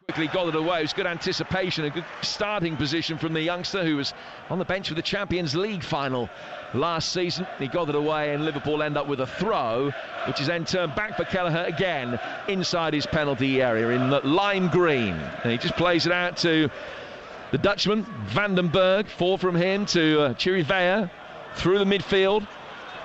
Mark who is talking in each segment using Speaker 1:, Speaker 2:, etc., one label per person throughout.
Speaker 1: Quickly got it away. It was good anticipation, a good starting position from the youngster who was on the bench for the Champions League final last season. He got it away and Liverpool end up with a throw, which is then turned back for Kelleher again inside his penalty area in lime green. And he just plays it out to the Dutchman, Vandenberg. 4 from him to Chirivella through the midfield.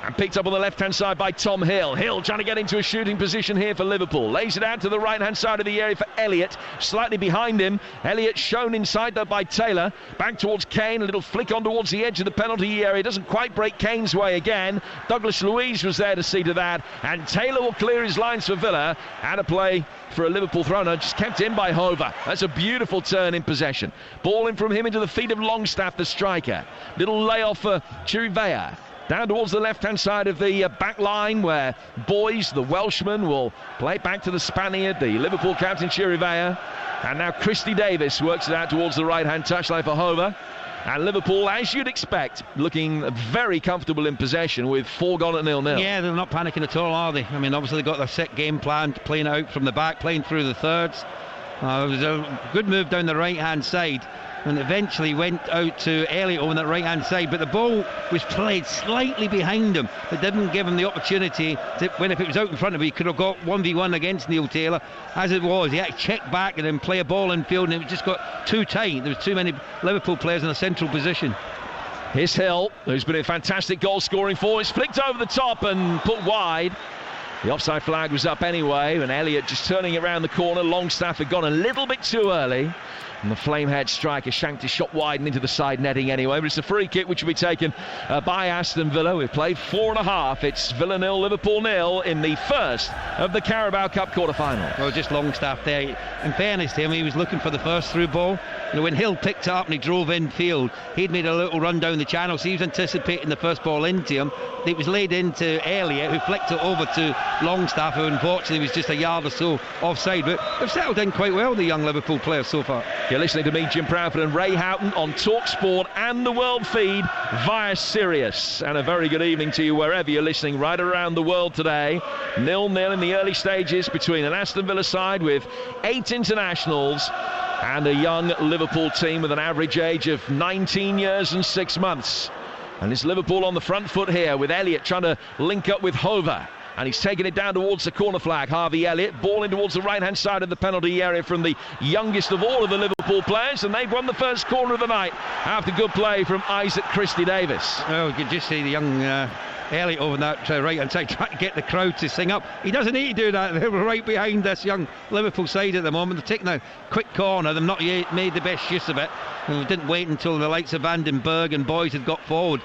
Speaker 1: And picked up on the left-hand side by Tom Hill. Hill trying to get into a shooting position here for Liverpool. Lays it out to the right-hand side of the area for Elliott. Slightly behind him. Elliott shown inside though by Taylor. Back towards Kane. A little flick on towards the edge of the penalty area. Doesn't quite break Kane's way again. Douglas Luiz was there to see to that. And Taylor will clear his lines for Villa. And a play for a Liverpool throw-in, just kept in by Hover. That's a beautiful turn in possession. Ball in from him into the feet of Longstaff, the striker. Little layoff for Chirivella. Down towards the left-hand side of the back line where Boys, the Welshman, will play back to the Spaniard, the Liverpool captain Chirivella. And now Christy Davis works it out towards the right-hand touchline for Hover. And Liverpool, as you'd expect, looking very comfortable in possession with 4 gone at 0-0.
Speaker 2: Yeah, they're not panicking at all, are they? I mean, obviously they've got their set game plan, playing out from the back, playing through the thirds. It was a good move down the right-hand side. And eventually went out to Elliott on that right-hand side, but the ball was played slightly behind him. It didn't give him the opportunity to, when if it was out in front of him, he could have got 1v1 against Neil Taylor. As it was, he had to check back and then play a ball in field, and it just got too tight. There was too many Liverpool players in a central position.
Speaker 1: Here's Hill, who's been a fantastic goal-scoring forward. It's flicked over the top and put wide. The offside flag was up anyway, and Elliott just turning it around the corner. Longstaff had gone a little bit too early. And the flamehead striker shanked his shot wide and into the side netting anyway. But it's a free kick which will be taken by Aston Villa. We've played 4.5. It's Villa 0, Liverpool 0 in the first of the Carabao Cup quarter-final.
Speaker 2: Well, just Longstaff there. In fairness to him, he was looking for the first through ball. You know, when Hill picked it up and he drove in field, he'd made a little run down the channel, so he was anticipating the first ball into him. It was laid into Elliott, who flicked it over to Longstaff, who unfortunately was just a yard or so offside. But they've settled in quite well, the young Liverpool players so far.
Speaker 1: You're listening to me, Jim Proudfoot, and Ray Houghton on TalkSport and the World Feed via Sirius. And a very good evening to you wherever you're listening right around the world today. 0-0 in the early stages between an Aston Villa side with 8 internationals and a young Liverpool team with an average age of 19 years and 6 months. And it's Liverpool on the front foot here with Elliott trying to link up with Hover. And he's taking it down towards the corner flag. Harvey Elliott, ball in towards the right-hand side of the penalty area from the youngest of all of the Liverpool players. And they've won the first corner of the night after good play from Isaac Christie Davis.
Speaker 2: Oh, you could just see the young Elliott over that right-hand side trying to get the crowd to sing up. He doesn't need to do that. They were right behind this young Liverpool side at the moment. They're taking a quick corner. They've not yet made the best use of it. And didn't wait until the likes of Vandenberg and Boys had got forward.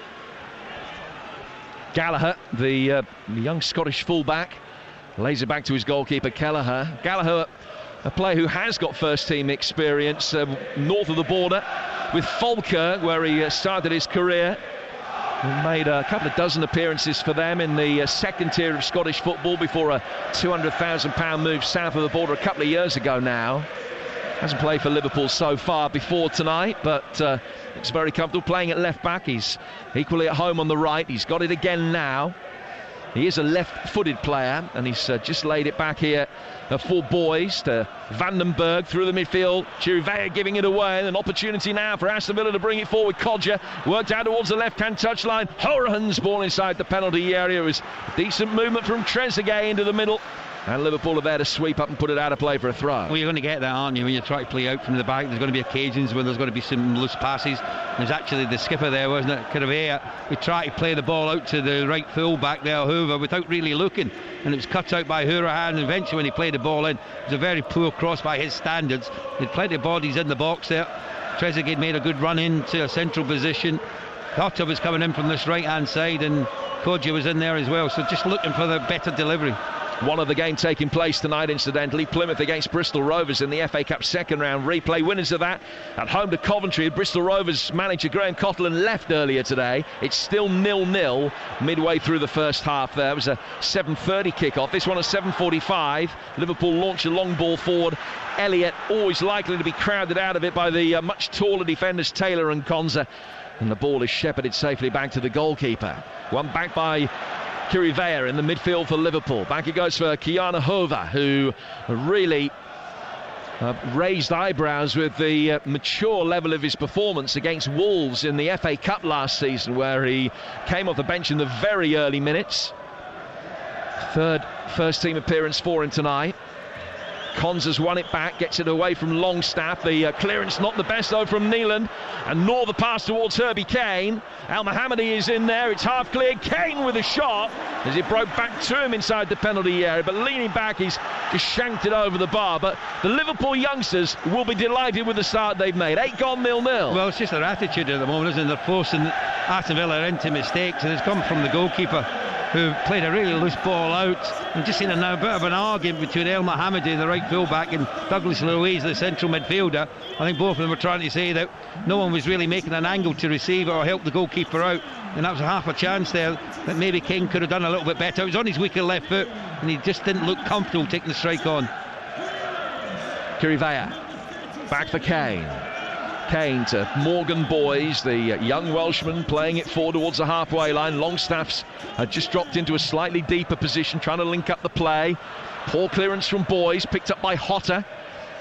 Speaker 1: Gallagher, the young Scottish fullback, lays it back to his goalkeeper Kelleher. Gallagher, a player who has got first-team experience north of the border with Falkirk, where he started his career. He made a couple of dozen appearances for them in the second tier of Scottish football before a £200,000 move south of the border a couple of years ago now. Hasn't played for Liverpool so far before tonight, but it's very comfortable playing at left back. He's equally at home on the right. He's got it again now. He is a left-footed player, and he's just laid it back here for Boys to Vandenberg through the midfield. Chirivella giving it away. An opportunity now for Aston Villa to bring it forward. Codger worked out towards the left-hand touchline. Horan's ball inside the penalty area. It was a decent movement from Trezeguet into the middle. And Liverpool are there to sweep up and put it out of play for a throw.
Speaker 2: Well, you're going to get that, aren't you, when you try to play out from the back? There's going to be occasions when there's going to be some loose passes. There's actually the skipper there, wasn't it? Chirivella, we tried to play the ball out to the right full back there, Hoover, without really looking. And it was cut out by Hourahan. And eventually when he played the ball in, it was a very poor cross by his standards. There'd plenty of bodies in the box there. Trezeguet made a good run into a central position. Cotter was coming in from this right-hand side, and Kodja was in there as well. So just looking for the better delivery.
Speaker 1: One of the game taking place tonight, incidentally, Plymouth against Bristol Rovers in the FA Cup second round replay. Winners of that at home to Coventry. Bristol Rovers manager Graham Cotland left earlier today. It's still 0-0 midway through the first half there. It was a 7:30 kickoff. This one at 7:45. Liverpool launch a long ball forward. Elliott always likely to be crowded out of it by the much taller defenders Taylor and Konza. And the ball is shepherded safely back to the goalkeeper. One back by Chirivella in the midfield for Liverpool. Back it goes for Kiana Hova, who really raised eyebrows with the mature level of his performance against Wolves in the FA Cup last season, where he came off the bench in the very early minutes. Third first team appearance for him tonight. Cons has won it back, gets it away from Longstaff. The clearance not the best though from Neeland, and nor the pass towards Herbie Kane. Al Mohammadi is in there, it's half clear. Kane with a shot as it broke back to him inside the penalty area, but leaning back he's just shanked it over the bar. But the Liverpool youngsters will be delighted with the start they've made. 8 gone 0-0.
Speaker 2: Well, it's just their attitude at the moment, isn't it? They're forcing Aston Villa into mistakes, and it's come from the goalkeeper, who played a really loose ball out. I'm just seeing a bit of an argument between El Mohammadi, the right full-back, and Douglas Luiz, the central midfielder. I think both of them were trying to say that no one was really making an angle to receive it or help the goalkeeper out, and that was half a chance there that maybe King could have done a little bit better. It was on his weaker left foot, and he just didn't look comfortable taking the strike on.
Speaker 1: Kirivea, back for Kane. Kane to Morgan Boys, the young Welshman, playing it forward towards the halfway line. Longstaff's had just dropped into a slightly deeper position, trying to link up the play. Poor clearance from Boys, picked up by Hotter.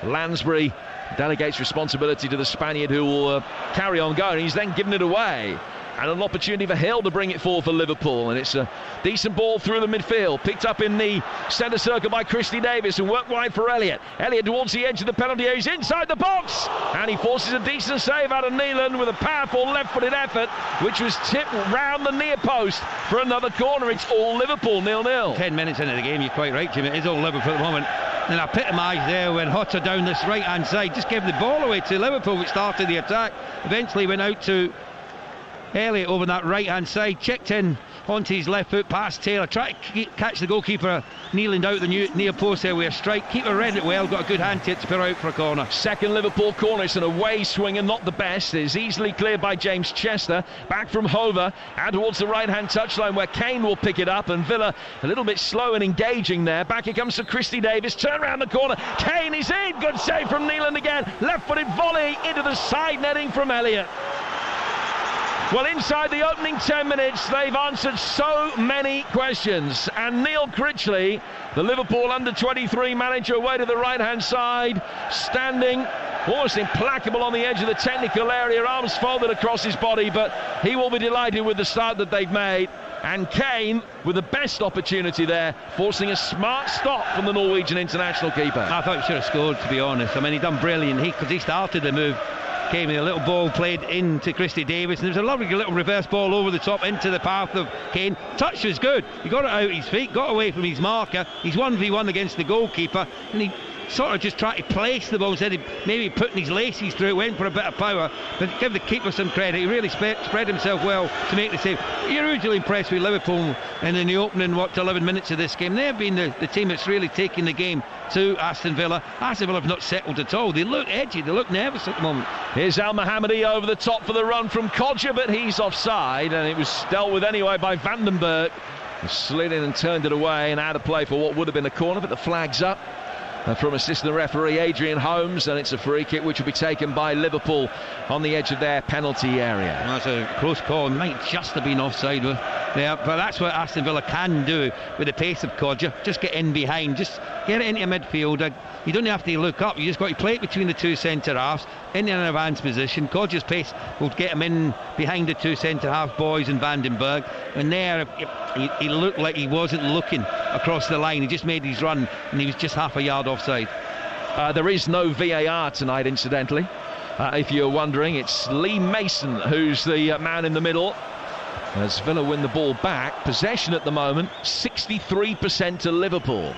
Speaker 1: Lansbury delegates responsibility to the Spaniard, who will carry on going. He's then given it away, and an opportunity for Hill to bring it forward for Liverpool, and it's a decent ball through the midfield, picked up in the centre circle by Christy Davis, and worked wide for Elliott. Elliott towards the edge of the penalty area, he's inside the box, and he forces a decent save out of Neeland with a powerful left-footed effort, which was tipped round the near post for another corner. It's all Liverpool, 0-0.
Speaker 2: 10 minutes into the game, you're quite right, Jimmy. It is all Liverpool at the moment. And I epitomised there when Hotter down this right-hand side just gave the ball away to Liverpool, which started the attack. Eventually went out to Elliott over that right-hand side, checked in onto his left foot, past Taylor, tried to catch the goalkeeper kneeling out the near post there with a strike. Keeper read it well, got a good hand to it to put out for a corner.
Speaker 1: Second Liverpool corner, it's an away swing and not the best. It's easily cleared by James Chester. Back from Hover, out towards the right-hand touchline where Kane will pick it up, and Villa a little bit slow and engaging there. Back it comes to Christy Davis, turn around the corner, Kane is in, good save from Neeland again, left-footed volley into the side netting from Elliott. Well, inside the opening 10 minutes, they've answered so many questions. And Neil Critchley, the Liverpool under-23 manager, away to the right-hand side, standing almost implacable on the edge of the technical area, arms folded across his body, but he will be delighted with the start that they've made. And Kane with the best opportunity there, forcing a smart stop from the Norwegian international keeper.
Speaker 2: I thought he should have scored, to be honest. I mean, he done brilliant, because he started the move. Came in a little ball played into Christy Davis, and there was a lovely little reverse ball over the top into the path of Kane. Touch was good, he got it out his feet, got away from his marker. He's 1v1 against the goalkeeper, and he sort of just tried to place the ball instead of maybe putting his laces through it, went for a bit of power. But give the keeper some credit, he really spread himself well to make the save. You're usually impressed with Liverpool, and in the opening 11 minutes of this game, they've been the team that's really taken the game to Aston Villa. Aston Villa have not settled at all. They look edgy, they look nervous at the moment.
Speaker 1: Here's Al Mohammadi over the top for the run from Kodja, but he's offside, and it was dealt with anyway by Vandenberg. He slid in and turned it away, and out of play for what would have been a corner, but the flag's up from assistant referee Adrian Holmes, and it's a free kick which will be taken by Liverpool on the edge of their penalty area.
Speaker 2: Well, that's a close call, might just have been offside there, but that's what Aston Villa can do with the pace of Kodja. Just get in behind, just get it into midfield. You don't have to look up, you just got to play it between the two centre-halves in an advanced position. Kodja's pace will get him in behind the two centre-half boys and Vandenberg, and there he looked like he wasn't looking across the line. He just made his run, and he was just half a yard offside.
Speaker 1: There is no VAR tonight, incidentally. If you're wondering, it's Lee Mason who's the man in the middle. As Villa win the ball back, possession at the moment 63% to Liverpool.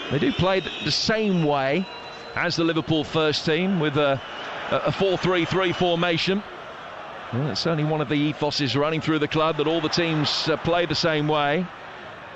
Speaker 1: They do play the same way as the Liverpool first team, with a 4-3-3 formation. Well, it's only one of the ethoses running through the club, that all the teams play the same way.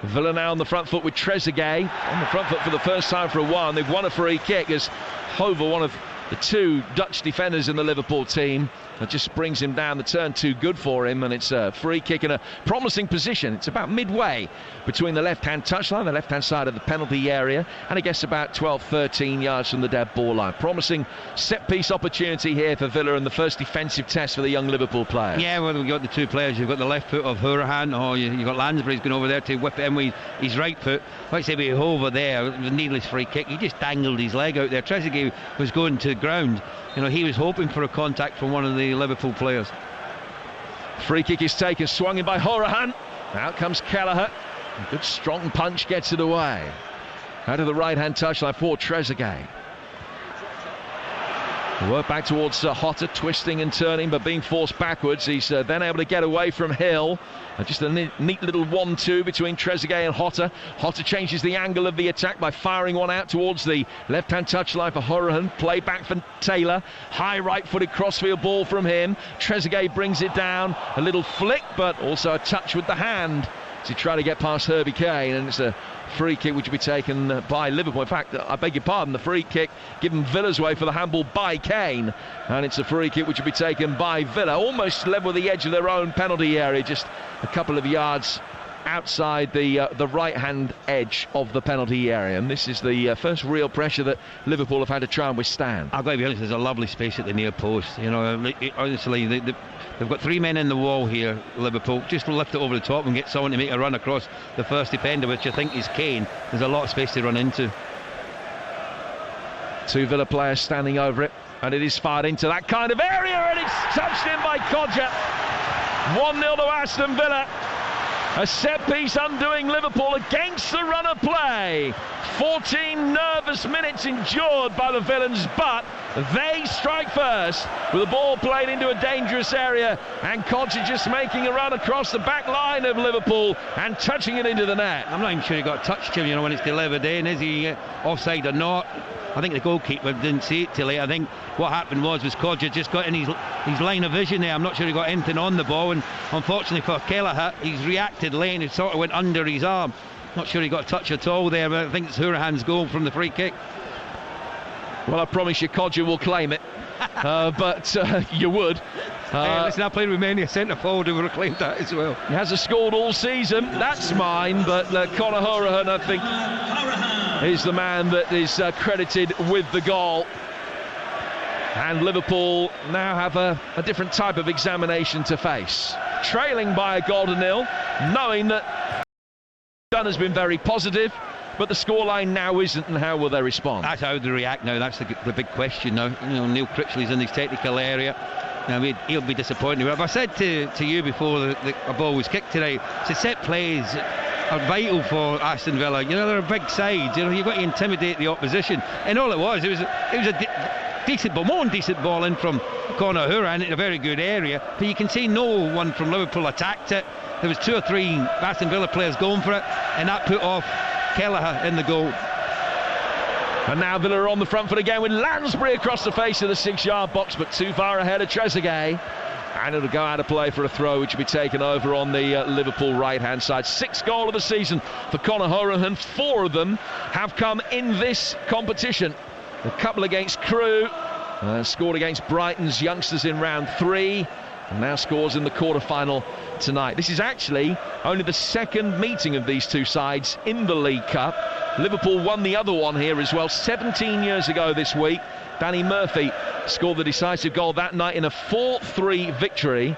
Speaker 1: Villa now on the front foot with Trezeguet on the front foot for the first time for a while. They've won a free kick as Hover, one of the two Dutch defenders in the Liverpool team. It just brings him down. The turn too good for him, and it's a free kick in a promising position. It's about midway between the left-hand touchline, the left-hand side of the penalty area, and I guess about 12-13 yards from the dead ball line. Promising set-piece opportunity here for Villa in the first defensive test for the young Liverpool player.
Speaker 2: Yeah, well, we've got the two players. You've got the left foot of Hourihan, or you've got Lansbury's going over there to whip it in with his right foot. Like I say, with over there, it was a needless free kick. He just dangled his leg out there. Trezeguet was going to the ground. You know, he was hoping for a contact from one of the Liverpool players.
Speaker 1: Free kick is taken, swung in by Hourihan. Out comes Kelleher. A good strong punch gets it away. Out of the right-hand touchline for Trezeguet. Work back towards Hotter, twisting and turning, but being forced backwards. He's then able to get away from Hill. Just a neat little 1-2 between Trezeguet and Hotter. Hotter changes the angle of the attack by firing one out towards the left-hand touchline for Hourihan. Play back for Taylor. High right-footed crossfield ball from him. Trezeguet brings it down. A little flick, but also a touch with the hand to try to get past Herbie Kane, and it's a free kick which will be taken by Liverpool. In fact, I beg your pardon, the free kick given Villa's way for the handball by Kane, and it's a free kick which will be taken by Villa, almost level with the edge of their own penalty area, just a couple of yards outside the right-hand edge of the penalty area. And this is the first real pressure that Liverpool have had to try and withstand.
Speaker 2: I've got to be honest, there's a lovely space at the near post. You know, honestly, they've got three men in the wall here, Liverpool. Just lift it over the top and get someone to make a run across the first defender, which I think is Kane. There's a lot of space to run into.
Speaker 1: Two Villa players standing over it, and it is fired into that kind of area, and it's touched in by Kodja. 1-0 to Aston Villa. A set-piece undoing Liverpool against the run of play. 14 nervous minutes endured by the villains, but they strike first with the ball played into a dangerous area, and Kodja just making a run across the back line of Liverpool and touching it into the net.
Speaker 2: I'm not even sure he got touched, Jim, you know, when it's delivered in. Is he offside or not? I think the goalkeeper didn't see it till late. I think what happened was Kodja just got in his line of vision there. I'm not sure he got anything on the ball, and unfortunately for Kelleher, he's reacted late and it sort of went under his arm. Not sure he got a touch at all there, but I think it's Hourihan's goal from the free kick.
Speaker 1: Well, I promise you Kodja will claim it, but you would.
Speaker 2: Listen, I played with many a centre forward who would have claimed that as well.
Speaker 1: He hasn't scored all season, that's mine, but Conor Hourihan, I think, is the man that is credited with the goal. And Liverpool now have a different type of examination to face. Trailing by a goal to nil, knowing that done has been very positive, but the scoreline now isn't, and how will they respond?
Speaker 2: That's how they react now. That's the big question now. You know, Neil Critchley's in his technical area. Now he'll be disappointed. But I said to you before the ball was kicked today, set plays are vital for Aston Villa. You know, they're a big side. You know, you've got to intimidate the opposition, and all it was a decent ball, more than decent ball in from Conor Hourihan in a very good area. But you can see no one from Liverpool attacked it. There was 2 or 3 Aston Villa players going for it, and that put off Kelleher in the goal.
Speaker 1: And now Villa are on the front foot again with Lansbury across the face of the 6-yard box, but too far ahead of Trezeguet. And it'll go out of play for a throw, which will be taken over on the Liverpool right-hand side. 6th goal of the season for Conor Hourihan. 4 of them have come in this competition. A couple against Crewe, scored against Brighton's youngsters in round 3, and now scores in the quarter-final tonight. This is actually only the second meeting of these two sides in the League Cup. Liverpool won the other one here as well 17 years ago this week. Danny Murphy scored the decisive goal that night in a 4-3 victory.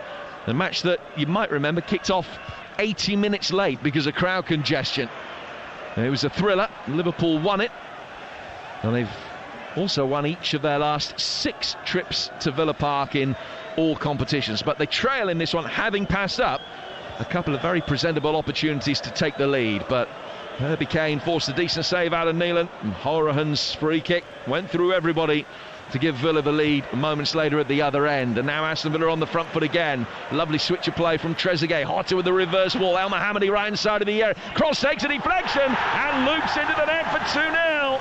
Speaker 1: A match that you might remember kicked off 80 minutes late because of crowd congestion. It was a thriller. Liverpool won it, and they've also won each of their last 6 trips to Villa Park in all competitions. But they trail in this one, having passed up a couple of very presentable opportunities to take the lead. But Herbie Kane forced a decent save out of Neelan, and Hourihan's free kick went through everybody to give Villa the lead moments later at the other end. And now Aston Villa on the front foot again. Lovely switch of play from Trezeguet. Hotter with the reverse ball. El Mohammadi right inside of the area. Cross takes a deflection and loops into the net for 2-0.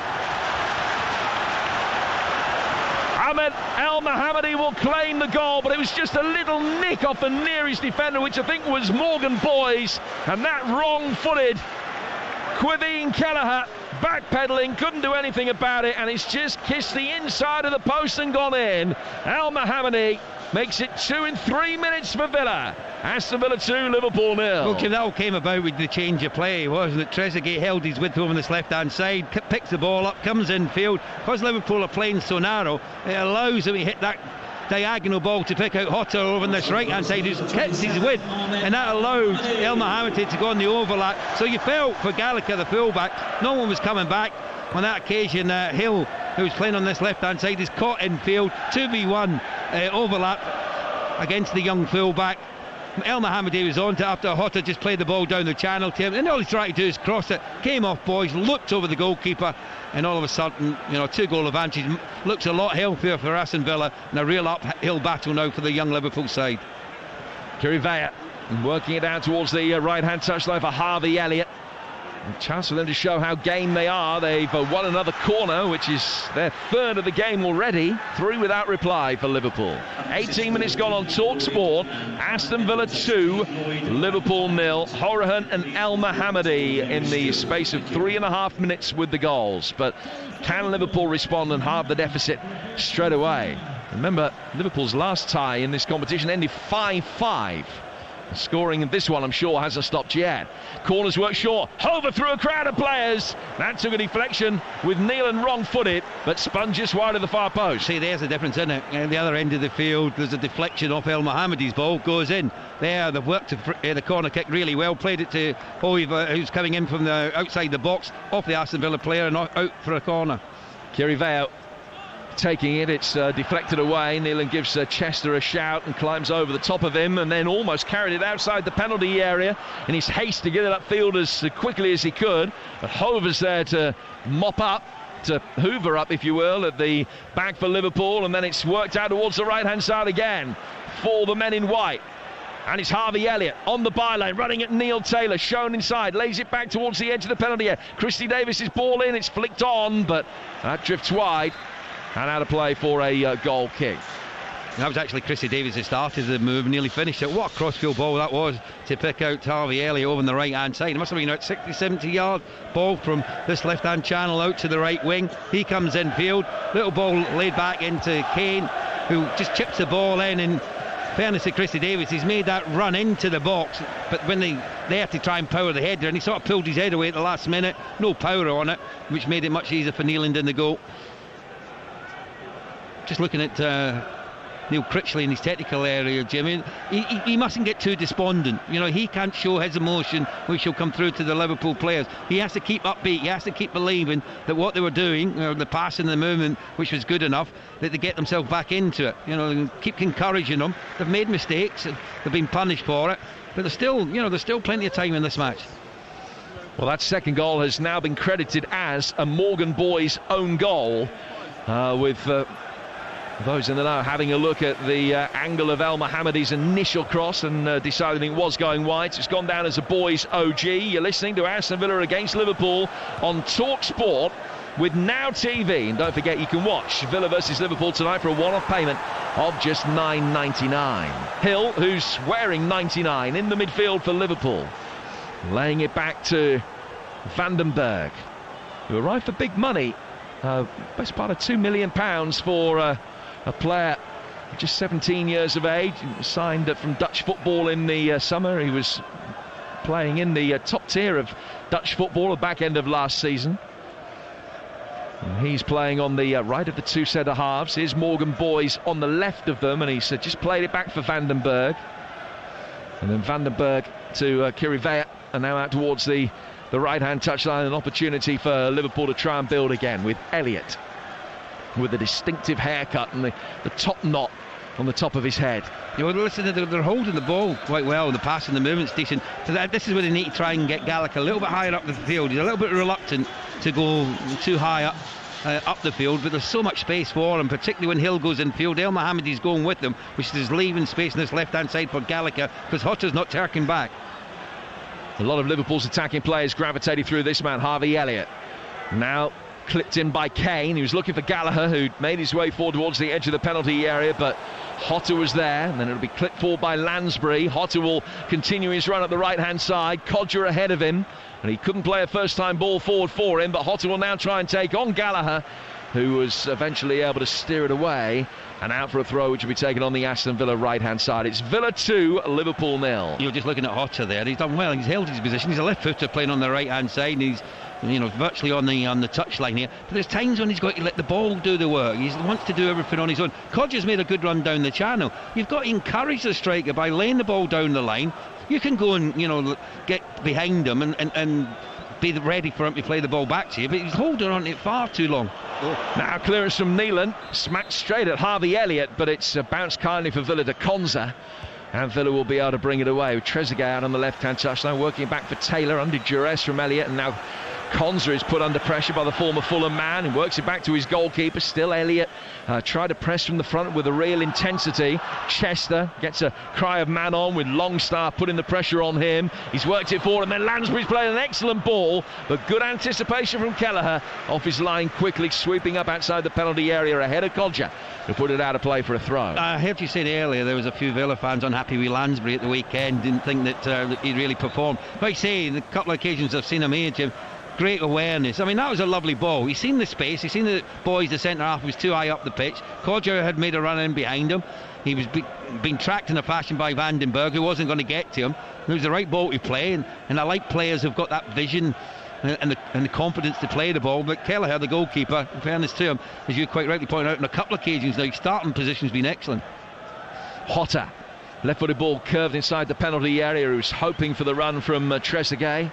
Speaker 1: Ahmed El Mohammadi will claim the goal, but it was just a little nick off the nearest defender, which I think was Morgan Boys, and that wrong-footed Quiveen Kelleher backpedaling, couldn't do anything about it, and it's just kissed the inside of the post and gone in. Al Mohammadi makes it 2 in 3 minutes for Villa. Aston Villa 2, Liverpool 0.
Speaker 2: Well, Jim, that all came about with the change of play, wasn't it? Trezeguet held his width over on this left-hand side, picks the ball up, comes in field. Because Liverpool are playing so narrow, it allows him to hit that diagonal ball to pick out Jota over on this right-hand side, who's kept his width, and that allowed El Mohammadi to go on the overlap. So you felt for Gallagher, the fullback, no one was coming back. On that occasion, Hill, who was playing on this left-hand side, is caught in field, 2v1 overlap against the young fullback. El Mohammadi was on to after Jota just played the ball down the channel to him, and all he's trying to do is cross it. Came off boys, looked over the goalkeeper, and all of a sudden, 2-goal advantage looks a lot healthier for Aston Villa, and a real uphill battle now for the young Liverpool side.
Speaker 1: Kiri Vea working it out towards the right-hand touchline for Harvey Elliott. A chance for them to show how game they are. They've won another corner, which is their third of the game already. 3 without reply for Liverpool. 18 minutes gone on TalkSport. Aston Villa 2, Liverpool 0. Horahan and El Mohammadi in the space of 3.5 minutes with the goals. But can Liverpool respond and halve the deficit straight away? Remember, Liverpool's last tie in this competition ended 5-5. Scoring in this one, I'm sure, hasn't stopped yet. Corners work short. Hover through a crowd of players. That took a deflection with Neelan wrong-footed, but spun just wide of the far post.
Speaker 2: See, there's a difference, isn't it? At the other end of the field, there's a deflection off El Mohammadi's ball, goes in. There, they've worked the corner kick really well. Played it to Hoiver, who's coming in from the outside the box, off the Aston Villa player and out for a corner.
Speaker 1: Kiri Vea taking it, it's deflected away. Neelan gives Chester a shout and climbs over the top of him, and then almost carried it outside the penalty area in his haste to get it upfield as quickly as he could. But Hover's there to mop up, to hoover up, if you will, at the back for Liverpool, and then it's worked out towards the right-hand side again for the men in white. And it's Harvey Elliott on the byline, running at Neil Taylor, shown inside, lays it back towards the edge of the penalty area. Christy Davis's ball in, it's flicked on, but that drifts wide. And out of play for a goal kick.
Speaker 2: That was actually Christy Davies who started the move, nearly finished it. What a crossfield ball that was to pick out Harvey Elliott over on the right hand side. It must have been about 60-70 yard ball from this left hand channel out to the right wing. He comes in field, little ball laid back into Kane, who just chips the ball in. And fairness to Christy Davies, he's made that run into the box, but when they have to try and power the header, and he sort of pulled his head away at the last minute, no power on it, which made it much easier for Neeland in the goal. Just looking at Neil Critchley in his technical area, Jimmy, he mustn't get too despondent. He can't show his emotion, which will come through to the Liverpool players. He has to keep upbeat. He has to keep believing that what they were doing, the passing, the movement, which was good enough, that they get themselves back into it. And keep encouraging them. They've made mistakes. They've been punished for it, but there's still plenty of time in this match.
Speaker 1: Well, that second goal has now been credited as a Morgan Boys own goal, with those in the know having a look at the angle of El Mohammadi's initial cross and deciding it was going wide. So it's gone down as a Boys OG. You're listening to Aston Villa against Liverpool on TalkSport with Now TV. And don't forget, you can watch Villa versus Liverpool tonight for a one-off payment of just $9.99. Hill, who's wearing 99 in the midfield for Liverpool, laying it back to Vandenberg, who arrived for big money. Best part of £2 million for a player just 17 years of age. He was signed from Dutch football in the summer. He was playing in the top tier of Dutch football at the back end of last season. And he's playing on the right of the two centre halves. Here's Morgan Boys on the left of them, and he's just played it back for Vandenberg. And then Vandenberg to Kiri Vea, and now out towards the right-hand touchline, an opportunity for Liverpool to try and build again with Elliott, with a distinctive haircut and the top knot on the top of his head.
Speaker 2: Listen, they're holding the ball quite well, the pass and the movement's decent. So this is where they need to try and get Gallagher a little bit higher up the field. He's a little bit reluctant to go too high up the field, but there's so much space for him, particularly when Hill goes in field. El Mohammadi's going with them, which is leaving space on this left-hand side for Gallagher, because Hotta's not turning back.
Speaker 1: A lot of Liverpool's attacking players gravitated through this man, Harvey Elliott. Now clipped in by Kane. He was looking for Gallagher, who made his way forward towards the edge of the penalty area, but Hotter was there, and then it'll be clipped forward by Lansbury. Hotter will continue his run up the right-hand side. Codger ahead of him, and he couldn't play a first-time ball forward for him, but Hotter will now try and take on Gallagher, who was eventually able to steer it away, and out for a throw which will be taken on the Aston Villa right-hand side. It's Villa 2, Liverpool 0.
Speaker 2: You're just looking at Hotter there. He's done well. He's held his position. He's a left footer playing on the right-hand side, and he's virtually on the touchline here. But there's times when he's got to let the ball do the work. He wants to do everything on his own. Codger's made a good run down the channel. You've got to encourage the striker by laying the ball down the line. You can go and get behind him and be ready for him to play the ball back to you, but he's holding on to it far too long.
Speaker 1: Now clearance from Neelan, smacked straight at Harvey Elliott, but it's bounced kindly for Villa to Konza, and Villa will be able to bring it away with Trezeguet out on the left-hand touchline, working back for Taylor under duress from Elliott, and now Konza is put under pressure by the former Fulham man and works it back to his goalkeeper. Still Elliott tried to press from the front with a real intensity. Chester gets a cry of man on with Longstaff putting the pressure on him. He's worked it forward, and then Lansbury's playing an excellent ball, but good anticipation from Kelleher off his line, quickly sweeping up outside the penalty area ahead of Codger, who put it out of play for a throw.
Speaker 2: I heard you say earlier there was a few Villa fans unhappy with Lansbury at the weekend, didn't think that he really performed. Like I say, the couple of occasions I've seen him here, Jim, great awareness. I mean, that was a lovely ball. He's seen the space, he's seen the boys, the centre half was too high up the pitch. Codger had made a run in behind him. He was being tracked in a fashion by Vandenberg, who wasn't going to get to him. It was the right ball to play, and I like players who've got that vision and the confidence to play the ball. But Kelleher, the goalkeeper, in fairness to him, as you quite rightly point out, on a couple of occasions now, his starting position's been excellent.
Speaker 1: Hotter, left-footed ball curved inside the penalty area. He was hoping for the run from Trezeguet.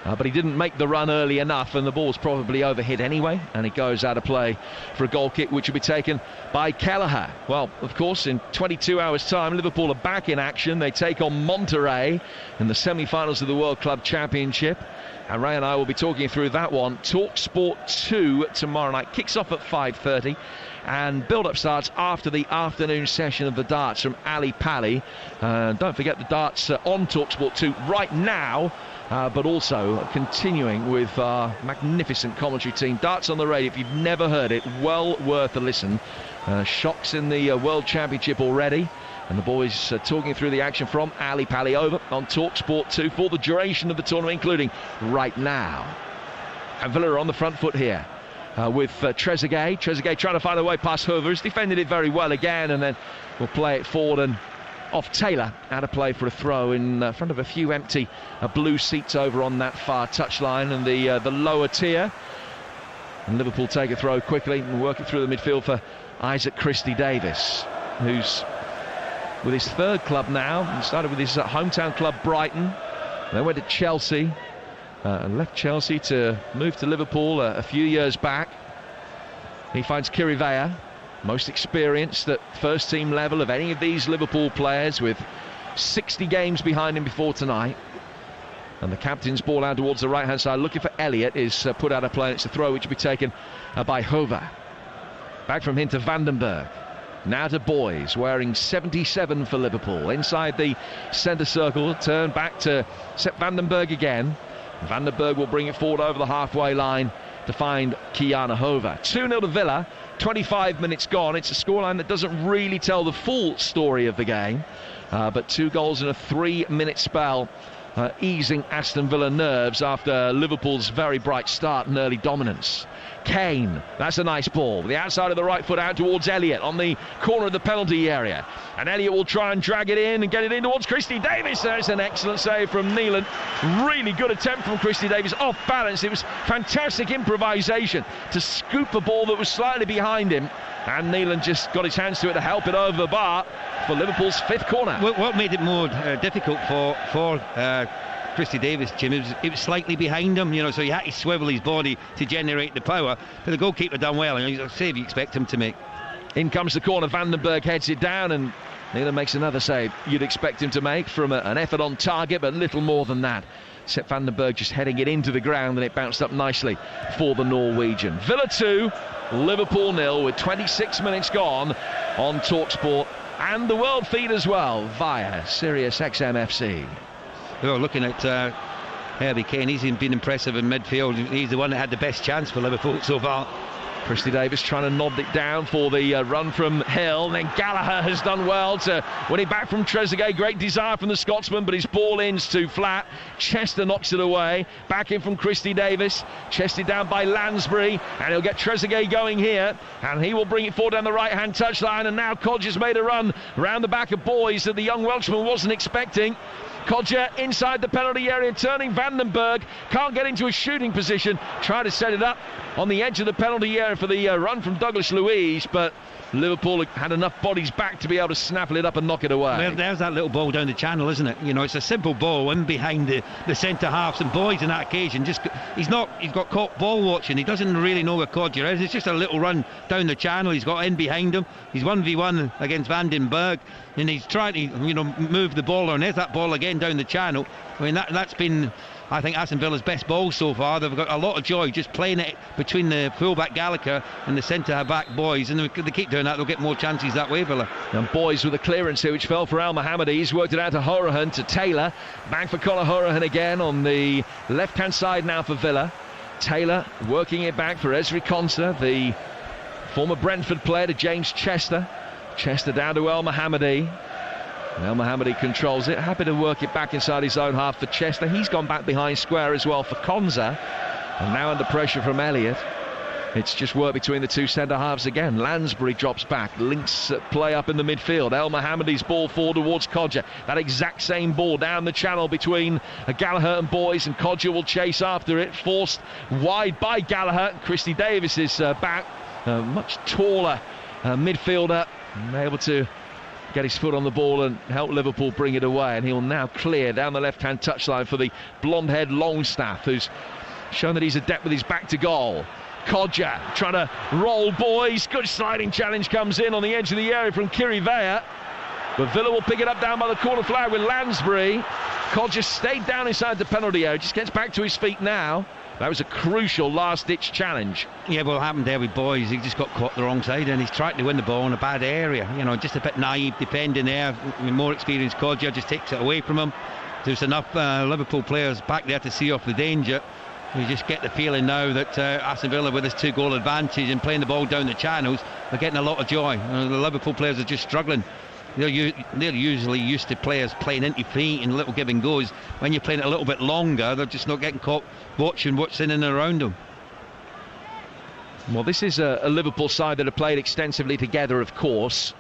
Speaker 1: But he didn't make the run early enough, and the ball's probably overhit anyway, and it goes out of play for a goal kick, which will be taken by Kelleher. Well, of course, in 22 hours' time, Liverpool are back in action. They take on Monterrey in the semi-finals of the World Club Championship, and Ray and I will be talking through that one. Talk Sport 2 tomorrow night. Kicks off at 5:30. And build-up starts after the afternoon session of the darts from Ali Pally. Don't forget the darts on TalkSport 2 right now, but also continuing with our magnificent commentary team. Darts on the radio, if you've never heard it, well worth a listen. Shocks in the World Championship already, and the boys talking through the action from Ali Pally over on TalkSport 2 for the duration of the tournament, including right now. And Villa are on the front foot here. With Trezeguet. Trezeguet trying to find a way past Hoover. He's defended it very well again, and then we'll play it forward and off Taylor. Out of play for a throw in front of a few empty blue seats over on that far touchline and the lower tier. And Liverpool take a throw quickly and work it through the midfield for Isaac Christie-Davis, who's with his third club now. He started with his hometown club Brighton, then went to Chelsea. And left Chelsea to move to Liverpool a few years back. He finds Kirivea, most experienced at first team level of any of these Liverpool players, with 60 games behind him before tonight. And the captain's ball out towards the right hand side, looking for Elliott, is put out of play. It's a throw which will be taken by Hoover. Back from him to Vandenberg. Now to Boys, wearing 77 for Liverpool. Inside the centre circle, turn back to Sepp Vandenberg again. Vandenberg will bring it forward over the halfway line to find Kiana Hoover. 2-0 to Villa, 25 minutes gone. It's a scoreline that doesn't really tell the full story of the game, but 2 goals in a 3-minute spell, easing Aston Villa nerves after Liverpool's very bright start and early dominance. Kane, that's a nice ball. The outside of the right foot out towards Elliott on the corner of the penalty area. And Elliott will try and drag it in and get it in towards Christie-Davis. There's an excellent save from Neelan. Really good attempt from Christie-Davis. Off balance. It was fantastic improvisation to scoop a ball that was slightly behind him. And Neelan just got his hands to it to help it over the bar for Liverpool's 5th corner.
Speaker 2: What made it more difficult for Christie-Davis, Jim, it was slightly behind him, so he had to swivel his body to generate the power. But the goalkeeper done well, and he's a save you expect him to make.
Speaker 1: In comes the corner, Vandenberg heads it down, and Neelan makes another save you'd expect him to make from an effort on target, but little more than that. Sepp Vandenberg just heading it into the ground, and it bounced up nicely for the Norwegian. Villa 2, Liverpool 0, with 26 minutes gone on TalkSport and the world feed as well via Sirius XM-FC.
Speaker 2: Well, looking at Harry Kane, he's been impressive in midfield. He's the one that had the best chance for Liverpool so far.
Speaker 1: Christy Davis trying to nod it down for the run from Hill. And then Gallagher has done well to win it back from Trezeguet. Great desire from the Scotsman, but his ball in's too flat. Chester knocks it away. Back in from Christy Davis. Chested down by Lansbury. And he'll get Trezeguet going here. And he will bring it forward down the right-hand touchline. And now Codger's made a run round the back of Boys that the young Welshman wasn't expecting. Codger inside the penalty area, turning Vandenberg. Can't get into a shooting position. Try to set it up on the edge of the penalty area for the run from Douglas Luiz, but Liverpool had enough bodies back to be able to snaffle it up and knock it away.
Speaker 2: Well, there's that little ball down the channel, isn't it? You know, it's a simple ball in behind the centre halves, and Boys on that occasion he's got caught ball watching. He doesn't really know where Codger is. It's just a little run down the channel. He's got in behind him. He's 1v1 against Vandenberg, and he's trying to, you know, move the ball, and there's that ball again down the channel. I mean, that's been, I think, Aston Villa's best ball so far. They've got a lot of joy just playing it between the fullback Gallagher and the centre-back Boys, and if they keep doing that, they'll get more chances that way, Villa.
Speaker 1: And Boys with a clearance here, which fell for Al Mohammadi. He's worked it out to Horahan, to Taylor. Back for Conor Horahan again on the left-hand side now for Villa. Taylor working it back for Ezri Konsa, the former Brentford player, to James Chester. Chester down to El Mohammadi. El Mohammadi controls it, happy to work it back inside his own half for Chester. He's gone back behind square as well for Konza, and now under pressure from Elliott. It's just work between the two centre halves again. Lansbury drops back, links play up in the midfield. El Mohammadi's ball forward towards Codger. That exact same ball down the channel between Gallagher and Boys, and Codger will chase after it, forced wide by Gallagher. Christy Davis is back, much taller midfielder, able to get his foot on the ball and help Liverpool bring it away, and he'll now clear down the left-hand touchline for the blonde-haired Longstaff, who's shown that he's adept with his back to goal. Codger trying to roll Boys. Good sliding challenge comes in on the edge of the area from Kirivea, but Villa will pick it up down by the corner flag with Lansbury. Codger stayed down inside the penalty area, just gets back to his feet now. That was a crucial last-ditch challenge.
Speaker 2: Yeah, well, what happened there with Boys, he just got caught the wrong side, and he's trying to win the ball in a bad area. You know, just a bit naive defending there. I mean, more experienced Codger just takes it away from him. There's enough Liverpool players back there to see off the danger. You just get the feeling now that Aston Villa, with this 2-goal advantage and playing the ball down the channels, are getting a lot of joy. The Liverpool players are just struggling. They're usually used to players playing into feet and little give and goes. When you're playing it a little bit longer, they're just not getting caught watching what's in and around them.
Speaker 1: Well, this is a Liverpool side that have played extensively together, of course.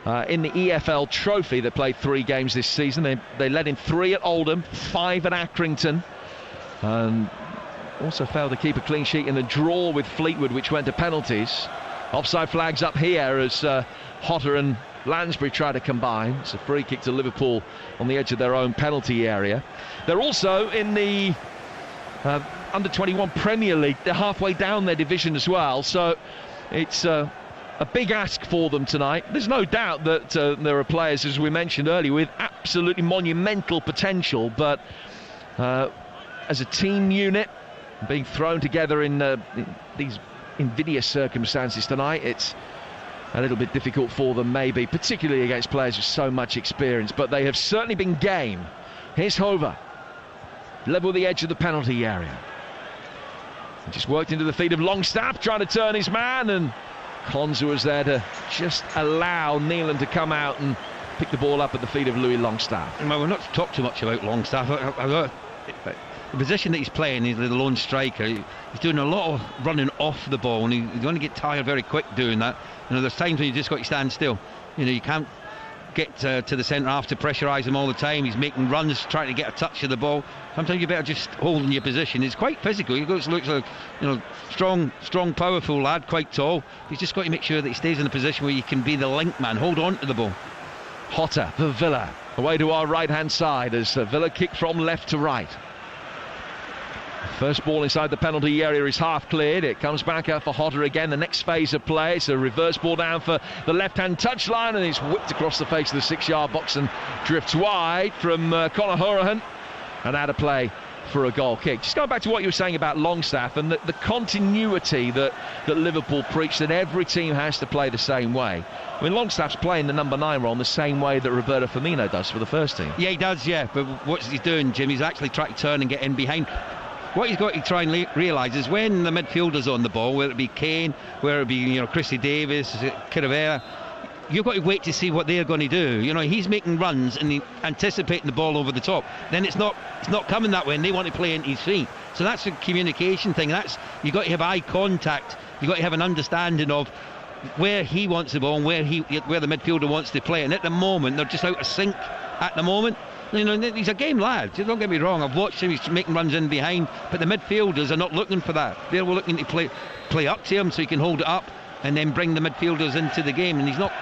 Speaker 1: In the EFL Trophy, they played 3 games this season. They led in 3 at Oldham, 5 at Accrington, and also failed to keep a clean sheet in the draw with Fleetwood, which went to penalties. Offside flags up here as Hotter and Lansbury try to combine. It's a free kick to Liverpool on the edge of their own penalty area. They're also in the under-21 Premier League. They're halfway down their division as well, so it's a big ask for them tonight. There's no doubt that there are players, as we mentioned earlier, with absolutely monumental potential, but as a team unit, being thrown together in these invidious circumstances tonight, it's a little bit difficult for them, maybe, particularly against players with so much experience, but they have certainly been game. Here's Hover, level with the edge of the penalty area. He just worked into the feet of Longstaff, trying to turn his man, and Konza was there to just allow Nealon to come out and pick the ball up at the feet of Louis Longstaff.
Speaker 2: Well, we've not talked too much about Longstaff. The position that he's playing, he's the lone striker. He's doing a lot of running off the ball, and he's going to get tired very quick doing that. You know, there's times when you just got to stand still. You know, you can't get to the centre half to pressurise him all the time. He's making runs, trying to get a touch of the ball. Sometimes you better just hold in your position. He's quite physical. He looks like, you know, strong, powerful lad, quite tall. He's just got to make sure that he stays in a position where you can be the link man, hold on to the ball.
Speaker 1: Hotter for Villa, away to our right-hand side as Villa kick from left to right. First ball inside the penalty area is half cleared. It comes back out for Hotter again. The next phase of play, it's a reverse ball down for the left-hand touchline, and it's whipped across the face of the 6-yard box and drifts wide from Conor Horahan, and out of play for a goal kick. Just going back to what you were saying about Longstaff and the continuity that Liverpool preach, that every team has to play the same way. I mean, Longstaff's playing the number 9 role in the same way that Roberto Firmino does for the first team.
Speaker 2: Yeah, he does, yeah. But what's he doing, Jim? He's actually trying to turn and get in behind. what he's got to try and realise is when the midfielder's on the ball, whether it be Kane, whether it be Christy Davis, Caravera, you've got to wait to see what they're going to do. He's making runs and anticipating the ball over the top. Then it's not coming that way, and they want to play into his feet. So that's a communication thing. You've got to have eye contact. You've got to have an understanding of where he wants the ball and where the midfielder wants to play. And at the moment, they're just out of sync. At the moment, he's a game lad. Don't get me wrong. I've watched him. He's making runs in behind, but the midfielders are not looking for that. They're looking to play up to him so he can hold it up and then bring the midfielders into the game. And he's not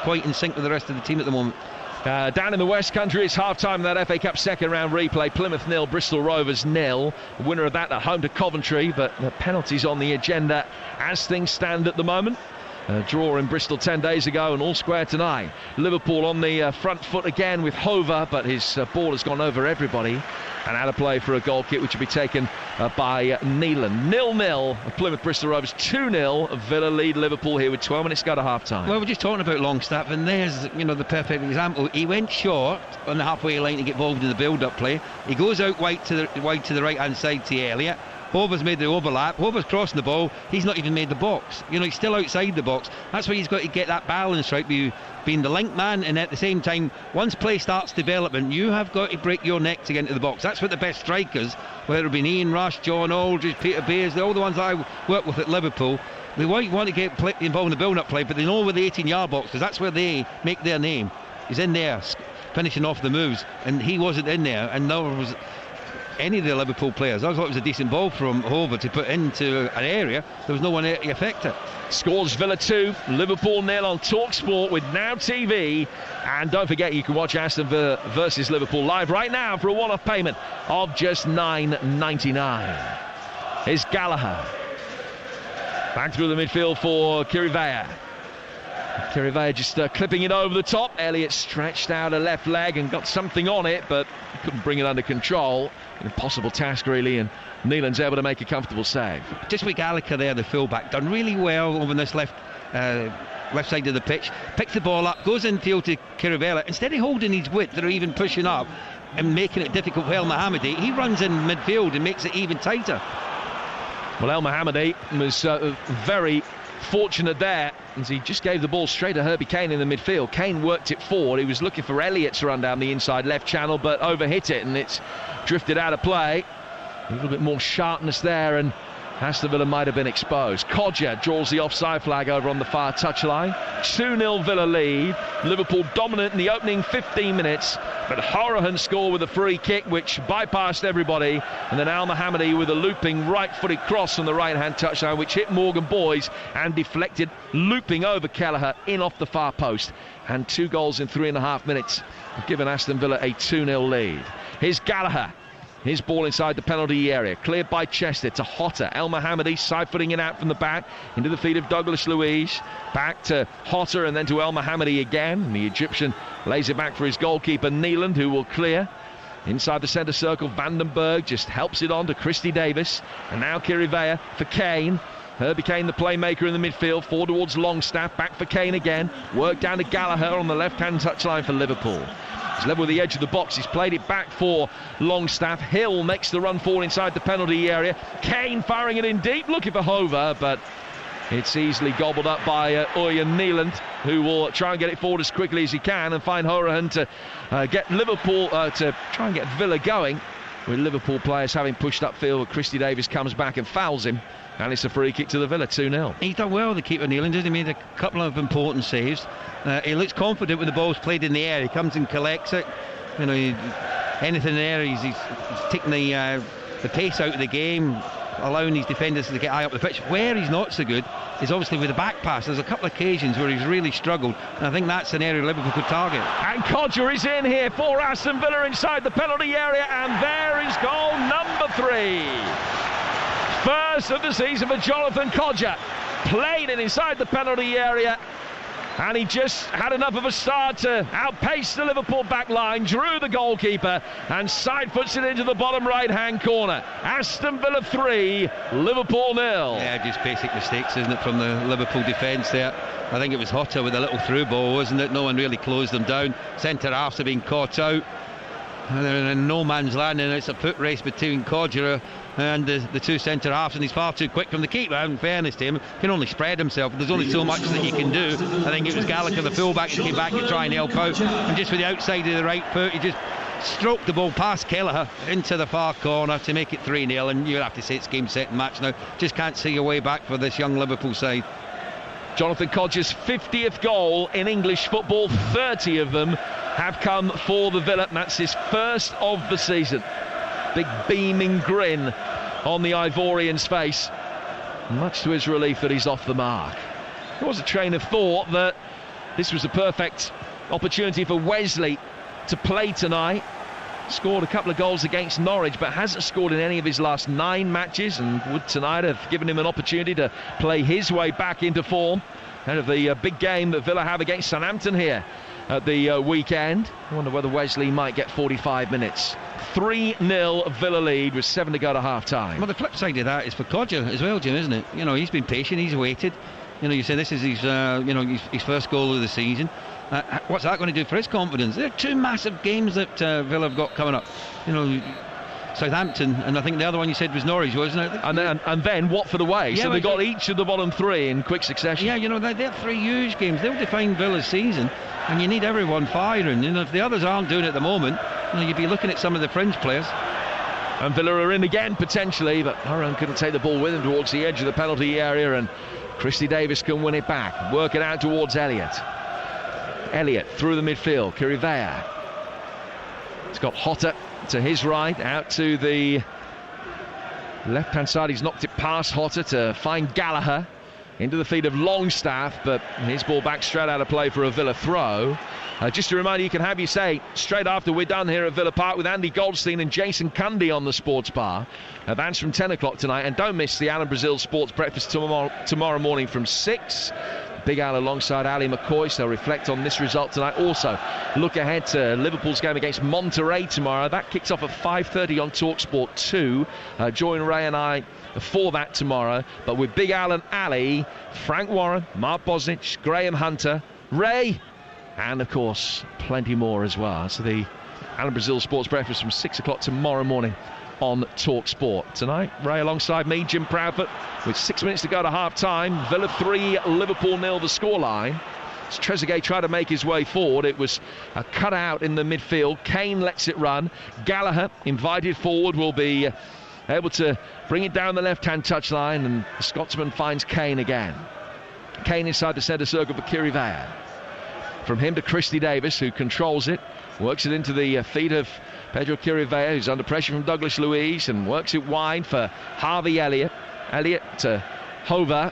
Speaker 2: quite in sync with the rest of the team at the moment.
Speaker 1: Down in the West Country, it's half-time in that FA Cup second round replay. Plymouth 0, Bristol Rovers 0. The winner of that at home to Coventry, but the penalties on the agenda as things stand at the moment. Draw in Bristol 10 days ago and all square tonight. Liverpool on the front foot again with Hover, but his ball has gone over everybody and out of play for a goal kick, which will be taken by Neelan. 0-0 Plymouth Bristol Rovers, 2-0 Villa lead Liverpool here with 12 minutes to go to half time.
Speaker 2: Well, we're just talking about Longstaff, and there's the perfect example. He went short on the halfway line to get involved in the build-up play. He goes out wide to the right hand side to Elliott. Hover's made the overlap. Hover's crossing the ball. He's not even made the box. He's still outside the box. That's why he's got to get that balance right, being the link man, and at the same time, once play starts developing, you have got to break your neck to get into the box. That's what the best strikers, whether it be Ian Rush, John Aldridge, Peter Beers, all the ones I work with at Liverpool, they want to get involved in the build-up play, but they know where the 18-yard box is. That's where they make their name. He's in there, finishing off the moves, and he wasn't in there, and there was any of the Liverpool players. I thought it was a decent ball from Hover to put into an area. There was no one there to affect it.
Speaker 1: Scores Villa 2, Liverpool 0 on TalkSport with Now TV. And don't forget, you can watch Aston Villa versus Liverpool live right now for a one-off payment of just $9.99. Here's Gallagher. Back through the midfield for Kirivea. Kirivea just clipping it over the top. Elliott stretched out a left leg and got something on it, but couldn't bring it under control. An impossible task, really, and Neelan's able to make a comfortable save.
Speaker 2: Just with Gallagher there, the full-back, done really well over this left side of the pitch. Picks the ball up, goes infield to Kirivea. Instead of holding his width or even pushing up and making it difficult for El Mohammadi, he runs in midfield and makes it even tighter.
Speaker 1: Well, El Mohammadi was very fortunate there, as he just gave the ball straight to Herbie Kane in the midfield. Kane worked it forward. He was looking for Elliott to run down the inside left channel, but overhit it and it's drifted out of play. A little bit more sharpness there, and Aston Villa might have been exposed. Kodja draws the offside flag over on the far touchline. 2-0 Villa lead. Liverpool dominant in the opening 15 minutes, but Horahan scored with a free kick which bypassed everybody, and then Al Mohammadi with a looping right-footed cross on the right-hand touchline which hit Morgan Boys and deflected, looping over Kelleher in off the far post. And 2 goals in 3.5 minutes have given Aston Villa a 2-0 lead. Here's Gallagher. His ball inside the penalty area, cleared by Chester to Hotter. El Mohammadi side-footing it out from the back into the feet of Douglas Luiz. Back to Hotter and then to El Mohammadi again. And the Egyptian lays it back for his goalkeeper Neeland, who will clear. Inside the centre circle, Vandenberg just helps it on to Christy Davis. And now Kirivea for Kane. Herbie Kane, the playmaker in the midfield, forward towards Longstaff, back for Kane again. Work down to Gallagher on the left-hand touchline for Liverpool. He's level with the edge of the box. He's played it back for Longstaff. Hill makes the run forward inside the penalty area. Kane firing it in deep, looking for Hover, but it's easily gobbled up by Ian Neeland, who will try and get it forward as quickly as he can and find Horahan to get Liverpool to try and get Villa going. With Liverpool players having pushed upfield, Christy Davis comes back and fouls him. And it's a free kick to the Villa, 2-0.
Speaker 2: He's done well, the keeper Neeland, he made a couple of important saves. He looks confident when the ball's played in the air. He comes and collects it. Anything there, he's taking the pace out of the game, allowing his defenders to get high up the pitch. Where he's not so good is obviously with the back pass. There's a couple of occasions where he's really struggled, and I think that's an area Liverpool could target.
Speaker 1: And Kodja is in here for Aston Villa inside the penalty area, and there is goal number 3. First of the season for Jonathan Kodja. Played it inside the penalty area, and he just had enough of a start to outpace the Liverpool back line, drew the goalkeeper and side foots it into the bottom right hand corner. Aston Villa 3, Liverpool 0.
Speaker 2: Yeah, just basic mistakes, isn't it, from the Liverpool defence there. I think it was Hotter with a little through ball, wasn't it? No one really closed them down. Centre halves have been caught out. They're in no man's land, and it's a foot race between Kodjera and the two centre halves, and he's far too quick from the keeper. In fairness to him, he can only spread himself. There's only so much that you can do. I think it was Gallagher, the fullback, who came back to try and help out, and just with the outside of the right foot, he just stroked the ball past Kelleher into the far corner to make it 3-0, and you'll have to say it's game, set and match now. Just can't see a way back for this young Liverpool side.
Speaker 1: Jonathan Kodjera's 50th goal in English football, 30 of them have come for the Villa. That's his first of the season. Big beaming grin on the Ivorian's face, much to his relief that he's off the mark. There was a train of thought that this was a perfect opportunity for Wesley to play tonight. Scored a couple of goals against Norwich, but hasn't scored in any of his last 9 matches, and would tonight have given him an opportunity to play his way back into form ahead of the big game that Villa have against Southampton here at the weekend. I wonder whether Wesley might get 45 minutes. 3-0 Villa lead with 7 to go to half-time.
Speaker 2: Well, the flip side of that is for Kodjera as well, Jim, isn't it? You know, he's been patient, he's waited. You know, you say this is his, his first goal of the season. What's that going to do for his confidence? There are 2 massive games that Villa have got coming up. You know, Southampton, and I think the other one you said was Norwich, wasn't it?
Speaker 1: And then Watford away. Yeah, so they've got each of the bottom 3 in quick succession.
Speaker 2: Yeah, you know, they're 3 huge games. They'll define Villa's season, and you need everyone firing. You know, if the others aren't doing it at the moment, you know, you'd be looking at some of the fringe players.
Speaker 1: And Villa are in again potentially, but Haran couldn't take the ball with him towards the edge of the penalty area, and Christy Davis can win it back, work it out towards Elliott. Elliott through the midfield, Kirivea. It's got Hotter to his right, out to the left-hand side. He's knocked it past Hotter to find Gallagher. Into the feet of Longstaff, but his ball back straight out of play for a Villa throw. Just a reminder, you can have your say straight after we're done here at Villa Park with Andy Goldstein and Jason Cundy on the Sports Bar. Advance from 10 o'clock tonight, and don't miss the Alan Brazil Sports Breakfast tomorrow morning from 6. Big Al alongside Ali McCoy, so they'll reflect on this result tonight. Also, look ahead to Liverpool's game against Monterrey tomorrow. That kicks off at 5:30 on TalkSport 2. Join Ray and I for that tomorrow. But with Big Al and Ali, Frank Warren, Mark Bosnich, Graham Hunter, Ray, and of course, plenty more as well. So the Alan Brazil Sports Breakfast from 6 o'clock tomorrow morning on TalkSport. Tonight, Ray alongside me, Jim Proudfoot, with 6 minutes to go to half-time. Villa 3, Liverpool 0 the scoreline. As Trezeguet tried to make his way forward, it was a cutout in the midfield. Kane lets it run. Gallagher, invited forward, will be able to bring it down the left-hand touchline, and the Scotsman finds Kane again. Kane inside the centre circle for Kirivea. From him to Christy Davis, who controls it, works it into the feet of Pedro Kirivea, who's under pressure from Douglas Luiz, and works it wide for Harvey Elliott. Elliott to Hover.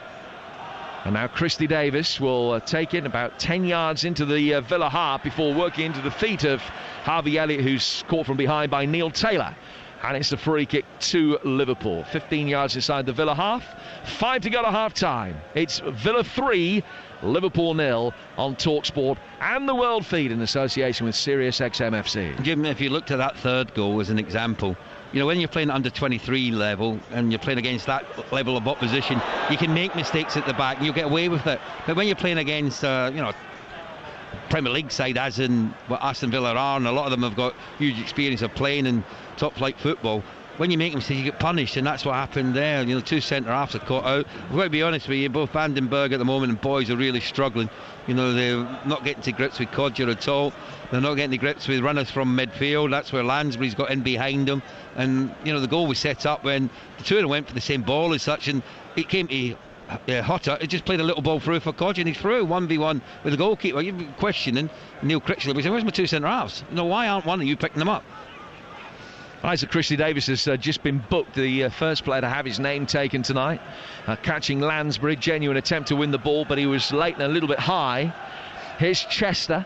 Speaker 1: And now Christy Davis will take it about 10 yards into the Villa half before working into the feet of Harvey Elliott, who's caught from behind by Neil Taylor. And it's a free kick to Liverpool. 15 yards inside the Villa half. 5 to go to half-time. It's Villa 3, Liverpool 0 on TalkSport and the World Feed in association with Sirius XM-FC.
Speaker 2: Jim, if you looked at that third goal as an example, you know, when you're playing under 23 level and you're playing against that level of opposition, you can make mistakes at the back and you'll get away with it. But when you're playing against, Premier League side, as in what Aston Villa are, and a lot of them have got huge experience of playing in top-flight football, when you make a mistake, you get punished, and that's what happened there. You know, 2 centre-halves are caught out. I've got to be honest with you, both Vandenberg at the moment and Boys are really struggling. You know, they're not getting to grips with Kodjera at all. They're not getting to grips with runners from midfield. That's where Lansbury's got in behind them. And, you know, the goal was set up when the two of them went for the same ball as such, and it came to Hotter. It just played a little ball through for Kodjera, and he's through 1v1 with the goalkeeper. You've been questioning Neil Critchley, but he said, where's my 2 centre-halves? You know, why aren't one of you picking them up?
Speaker 1: Isaac Christy Davis has just been booked, the first player to have his name taken tonight. Catching Lansbury, genuine attempt to win the ball, but he was late and a little bit high. Here's Chester.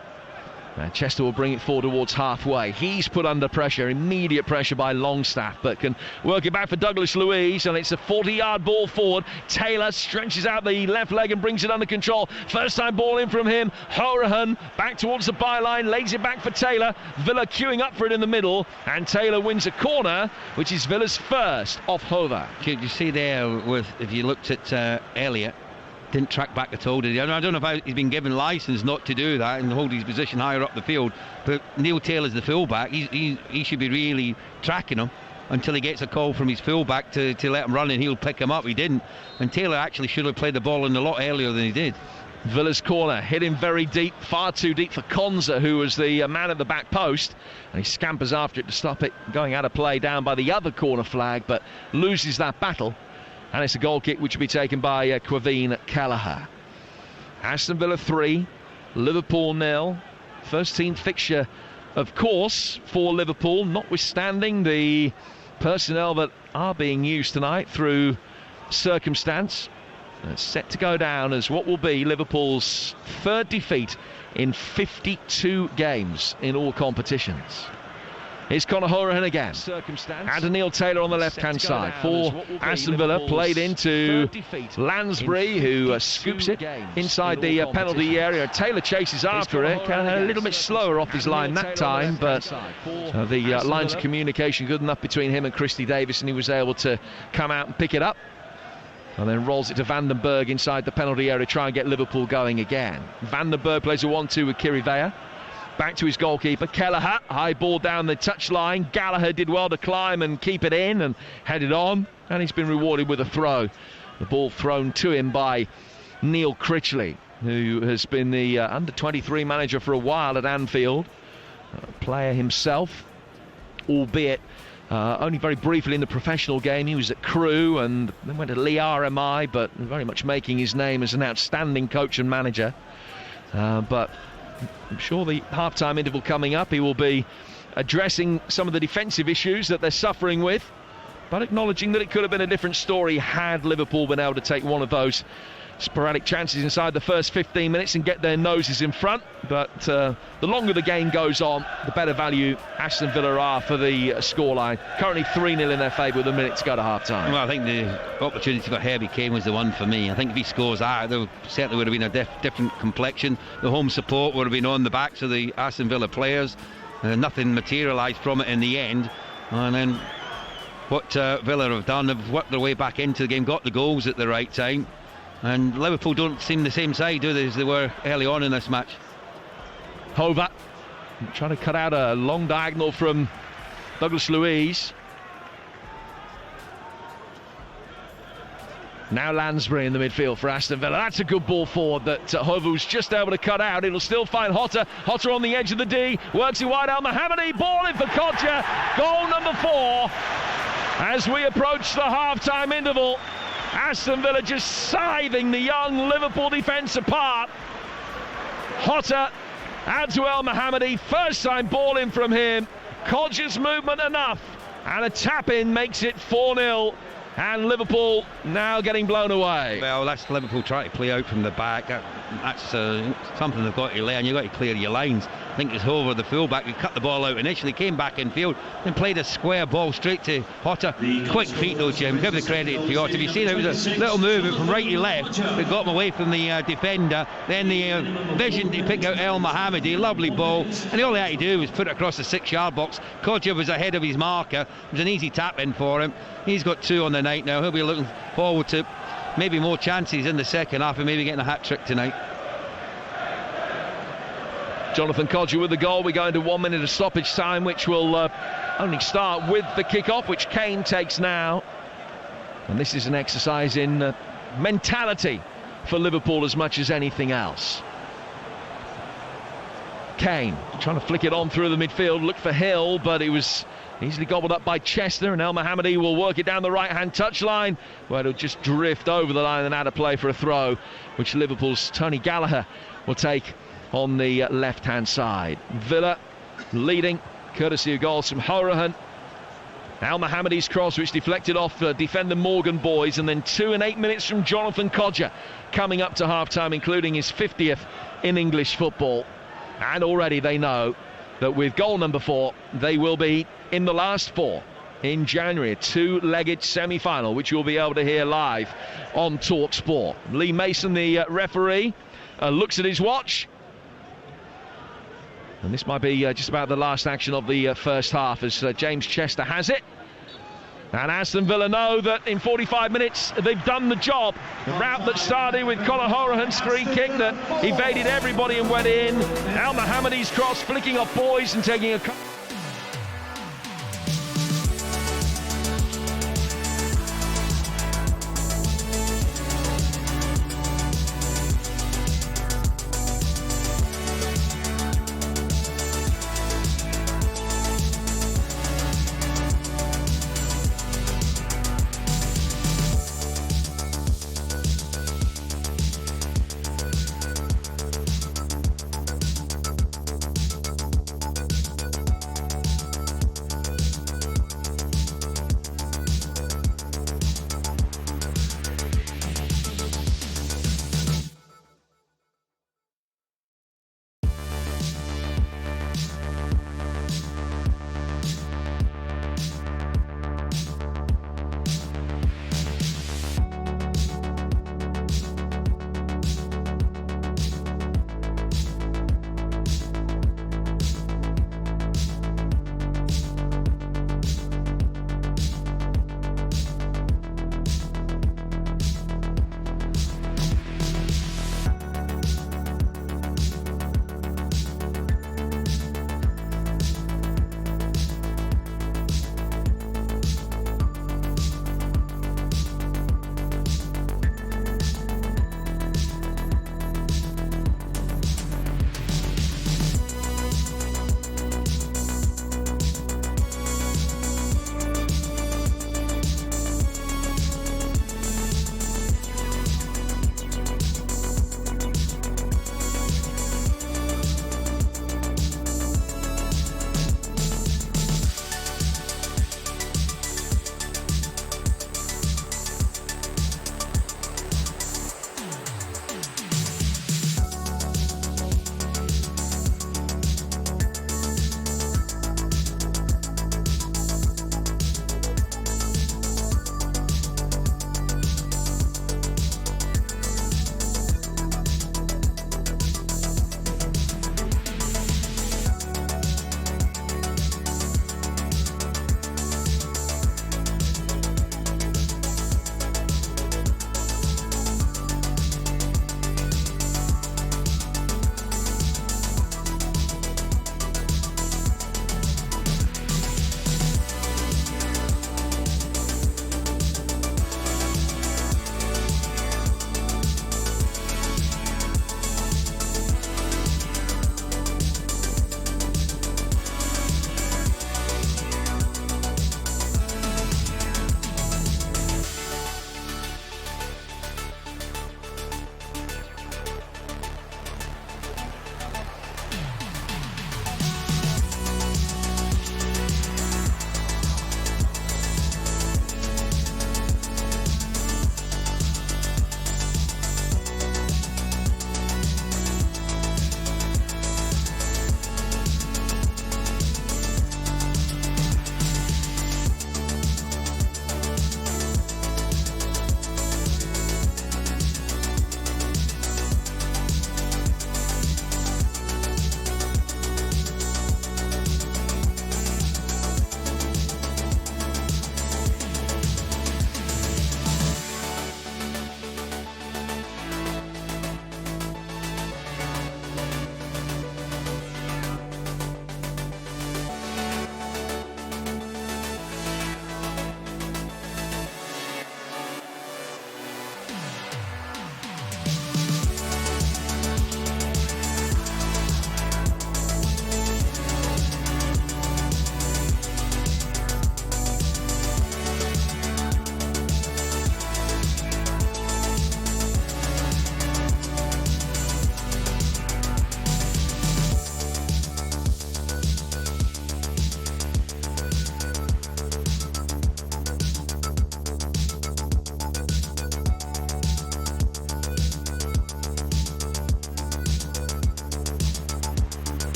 Speaker 1: Chester will bring it forward towards halfway. He's put under pressure, immediate pressure by Longstaff, but can work it back for Douglas Luiz, and it's a 40-yard ball forward. Taylor stretches out the left leg and brings it under control. First time ball in from him. Horahan back towards the byline, lays it back for Taylor. Villa queuing up for it in the middle, and Taylor wins a corner, which is Villa's first off Hover.
Speaker 2: You see there, if you looked at Elliott, Didn't track back at all, did he? I don't know if he's been given licence not to do that and hold his position higher up the field, but Neil Taylor's the fullback. He should be really tracking him until he gets a call from his fullback to let him run, and he'll pick him up. He didn't, and Taylor actually should have played the ball in a lot earlier than he did.
Speaker 1: Villa's corner, hit him very deep, far too deep for Konza, who was the man at the back post, and he scampers after it to stop it going out of play down by the other corner flag, but loses that battle. And it's a goal kick which will be taken by Quaveen Kelleher. Aston Villa 3, Liverpool 0. First team fixture, of course, for Liverpool, notwithstanding the personnel that are being used tonight through circumstance. It's set to go down as what will be Liverpool's third defeat in 52 games in all competitions. Here's Conor Horan again. And Neil Taylor on the left-hand side for Aston Villa. Played into Lansbury, who scoops it inside the penalty area. Taylor chases after it. A little bit slower off his line that time, but the lines of communication good enough between him and Christy Davis, and he was able to come out and pick it up. And then rolls it to Vandenberg inside the penalty area to try and get Liverpool going again. Vandenberg plays a 1-2 with Kirivea. Back to his goalkeeper, Kelleher, high ball down the touchline. Gallagher did well to climb and keep it in and head it on, and he's been rewarded with a throw. The ball thrown to him by Neil Critchley, who has been the under-23 manager for a while at Anfield. Player himself, albeit only very briefly in the professional game. He was at Crewe and then went to Lee RMI, but very much making his name as an outstanding coach and manager. But I'm sure the half-time interval coming up, he will be addressing some of the defensive issues that they're suffering with, but acknowledging that it could have been a different story had Liverpool been able to take one of those sporadic chances inside the first 15 minutes and get their noses in front. But the longer the game goes on, the better value Aston Villa are for the scoreline. Currently 3-0 in their favour with a minute to go to half-time.
Speaker 2: Well, I think the opportunity for Harry Kane was the one for me. I think if he scores that, there certainly would have been a different complexion. The home support would have been on the backs of the Aston Villa players. Nothing materialised from it in the end. And then what Villa have done, they've worked their way back into the game, got the goals at the right time. And Liverpool don't seem the same side, do they, as they were early on in this match.
Speaker 1: Hova trying to cut out a long diagonal from Douglas Luiz. Now Lansbury in the midfield for Aston Villa. That's a good ball forward that Hova was just able to cut out. It'll still find Hotter. Hotter on the edge of the D. Works it wide out. Mohammadi. Ball in for Kodja. Goal number 4 as we approach the half-time interval. Aston Villa just scything the young Liverpool defence apart. Hotter out to El Mohammadi. First time ball in from him. Kodja's movement enough. And a tap in makes it 4-0. And Liverpool now getting blown away.
Speaker 2: Well, that's Liverpool trying to play out from the back. That's something they've got to learn. You've got to clear your lines. I think it's Hover, the fullback, who cut the ball out initially, came back in field, then played a square ball straight to Hotter. Quick feet though, Jim. Give the credit to Hotter. Have you seen it? It was a little movement from right to left that got him away from the defender. Then the vision to pick out El Mohammadi. Lovely ball. And all he had to do was put it across the 6-yard box. Kodja was ahead of his marker. It was an easy tap in for him. He's got 2 on the night now. He'll be looking forward to maybe more chances in the second half and maybe getting a hat-trick tonight.
Speaker 1: Jonathan Kodja with the goal. We go into 1 minute of stoppage time, which will only start with the kick-off, which Kane takes now. And this is an exercise in mentality for Liverpool as much as anything else. Kane trying to flick it on through the midfield, look for Hill, but it was easily gobbled up by Chester, and El Mohammadi will work it down the right-hand touchline, where it'll just drift over the line and out of play for a throw, which Liverpool's Tony Gallagher will take on the left-hand side. Villa leading, courtesy of goals from Horahan. El Mohammadi's cross, which deflected off defender Morgan Boys, and then 2 and 8 minutes from Jonathan Kodja coming up to half-time, including his 50th in English football. And already they know that with goal number 4, they will be in the last 4 in January, a 2-legged semi-final, which you'll be able to hear live on Talk Sport. Lee Mason, the referee, looks at his watch, and this might be just about the last action of the first half, as James Chester has it. And Aston Villa know that in 45 minutes they've done the job. The route that started with Conor Horahan's free kick that evaded everybody and went in. Al Mohammadi's cross flicking off boys and taking a...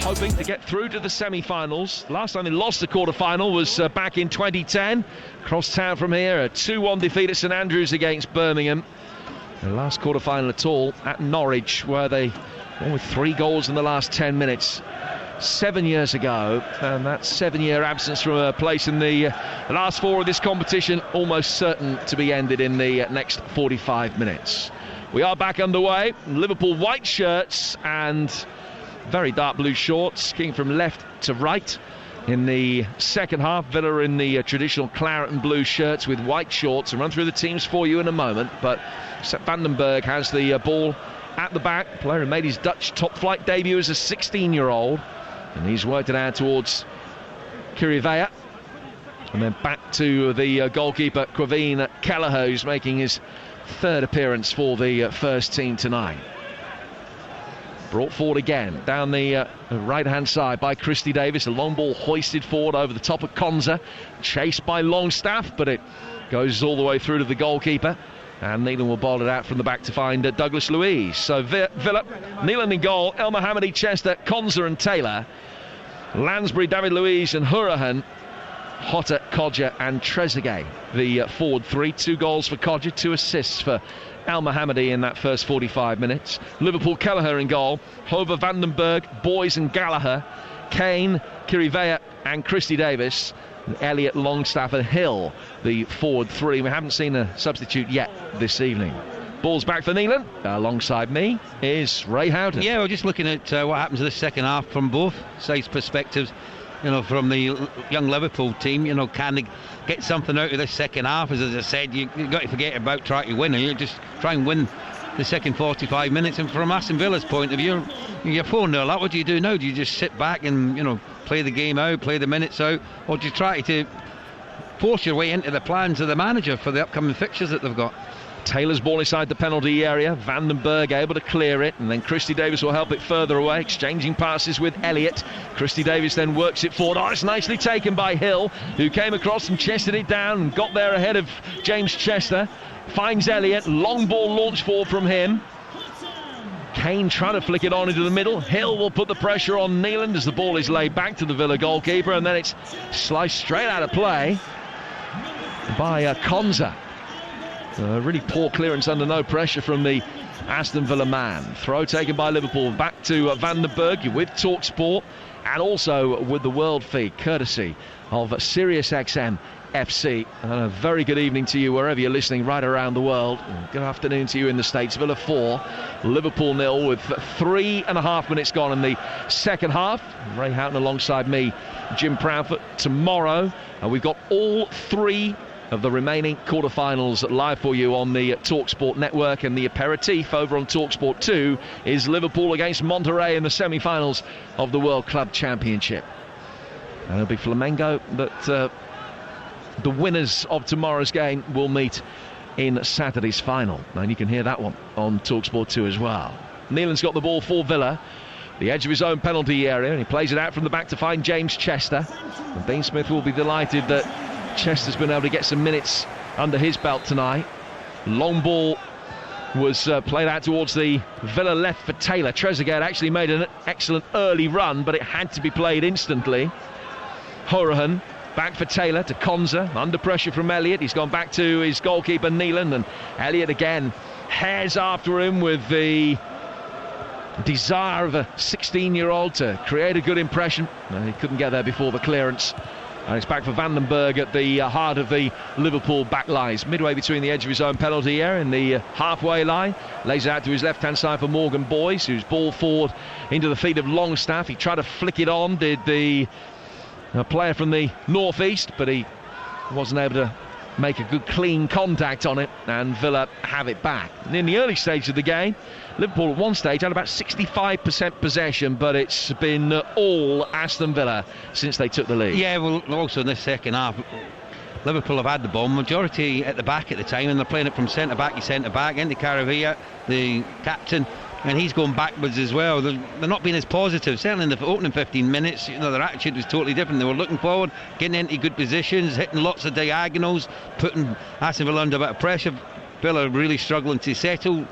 Speaker 1: hoping to get through to the semi-finals. Last time they lost the quarter-final was back in 2010. Cross town from here, a 2-1 defeat at St Andrews against Birmingham. The last quarter-final at all at Norwich, where they won with 3 goals in the last 10 minutes. 7 years ago, and that 7-year absence from a place in the last 4 of this competition almost certain to be ended in the next 45 minutes. We are back underway. Liverpool white shirts and very dark blue shorts, kicking from left to right. In the second half, Villa in the traditional claret and blue shirts with white shorts. And run through the teams for you in a moment, but Sepp Vandenberg has the ball at the back. Player who made his Dutch top flight debut as a 16-year-old, and he's worked it out towards Kirivea, and then back to the goalkeeper Quaveen Kelleher, who's making his 3rd appearance for the first team tonight. Brought forward again down the right-hand side by Christy Davis. A long ball hoisted forward over the top of Konza, chased by Longstaff, but it goes all the way through to the goalkeeper, and Neelan will bowl it out from the back to find Douglas Luiz. So Villa, Neelan in goal, El Mohammadi, Chester, Konza and Taylor, Lansbury, David Luiz and Hourihan, Hotter, Kodja and Trezeguet. The forward 3, 2 goals for Kodja, 2 assists for El Mohammadi in that first 45 minutes. Liverpool, Kelleher in goal, Hover, Vandenberg, Boys and Gallagher, Kane, Kirivea and Christy Davis, Elliott, Longstaff and Hill, the forward 3. We haven't seen a substitute yet this evening. Ball's back for Neelan. Alongside me is Ray Houghton.
Speaker 2: Yeah, we're just looking at what happens in the second half from both sides' perspectives. You know, from the young Liverpool team, you know, can they get something out of this second half? As I said, you've got to forget about trying to win, and you just try and win the second 45 minutes. And from Aston Villa's point of view, you're 4-0 up. What do you do now? Do you just sit back and, you know, play the game out, play the minutes out, or do you try to force your way into the plans of the manager for the upcoming fixtures that they've got?
Speaker 1: Taylor's ball inside the penalty area. Vandenberg able to clear it, and then Christy Davis will help it further away, exchanging passes with Elliott. Christy Davis then works it forward. Oh, it's nicely taken by Hill, who came across and chested it down and got there ahead of James Chester. Finds Elliott, long ball launched forward from him. Kane trying to flick it on into the middle. Hill will put the pressure on Neelan as the ball is laid back to the Villa goalkeeper, and then it's sliced straight out of play by Konza. Really poor clearance under no pressure from the Aston Villa man. Throw taken by Liverpool back to Vandenberg. You're with TalkSport and also with the World Feed, courtesy of SiriusXM FC. And a very good evening to you wherever you're listening right around the world. Good afternoon to you in the States. Villa 4, Liverpool 0 with 3.5 minutes gone in the second half. Ray Houghton alongside me, Jim Proudfoot. Tomorrow we've got all 3 of the remaining quarterfinals live for you on the TalkSport network, and the aperitif over on TalkSport 2 is Liverpool against Monterrey in the semi-finals of the World Club Championship. And it'll be Flamengo, but the winners of tomorrow's game will meet in Saturday's final, and you can hear that one on TalkSport 2 as well. Neelan's got the ball for Villa, the edge of his own penalty area, and he plays it out from the back to find James Chester. And Dean Smith will be delighted that Chester's been able to get some minutes under his belt tonight. Long ball was played out towards the Villa left for Taylor. Trezeguet actually made an excellent early run, but it had to be played instantly. Hourihan back for Taylor to Konza, under pressure from Elliott. He's gone back to his goalkeeper Neelan, and Elliott again hairs after him with the desire of a 16-year-old to create a good impression. He couldn't get there before the clearance. And it's back for Vandenberg at the heart of the Liverpool back lines, midway between the edge of his own penalty area and the halfway line. Lays it out to his left-hand side for Morgan Boyce, who's ball forward into the feet of Longstaff. He tried to flick it on, did the player from the northeast, but he wasn't able to make a good clean contact on it, and Villa have it back. And in the early stage of the game, Liverpool at one stage had about 65% possession, but it's been all Aston Villa since they took the lead. Yeah, well, also in this second half, Liverpool have had the ball, majority at the back at the time, and they're playing it from centre-back to centre-back into Caravilla, the captain, and he's going backwards as well. They're not being as positive. Certainly in the opening 15 minutes, you know, their attitude was totally different. They were looking forward, getting into good positions, hitting lots of diagonals, putting Aston Villa under a bit of pressure. Villa really struggling to settle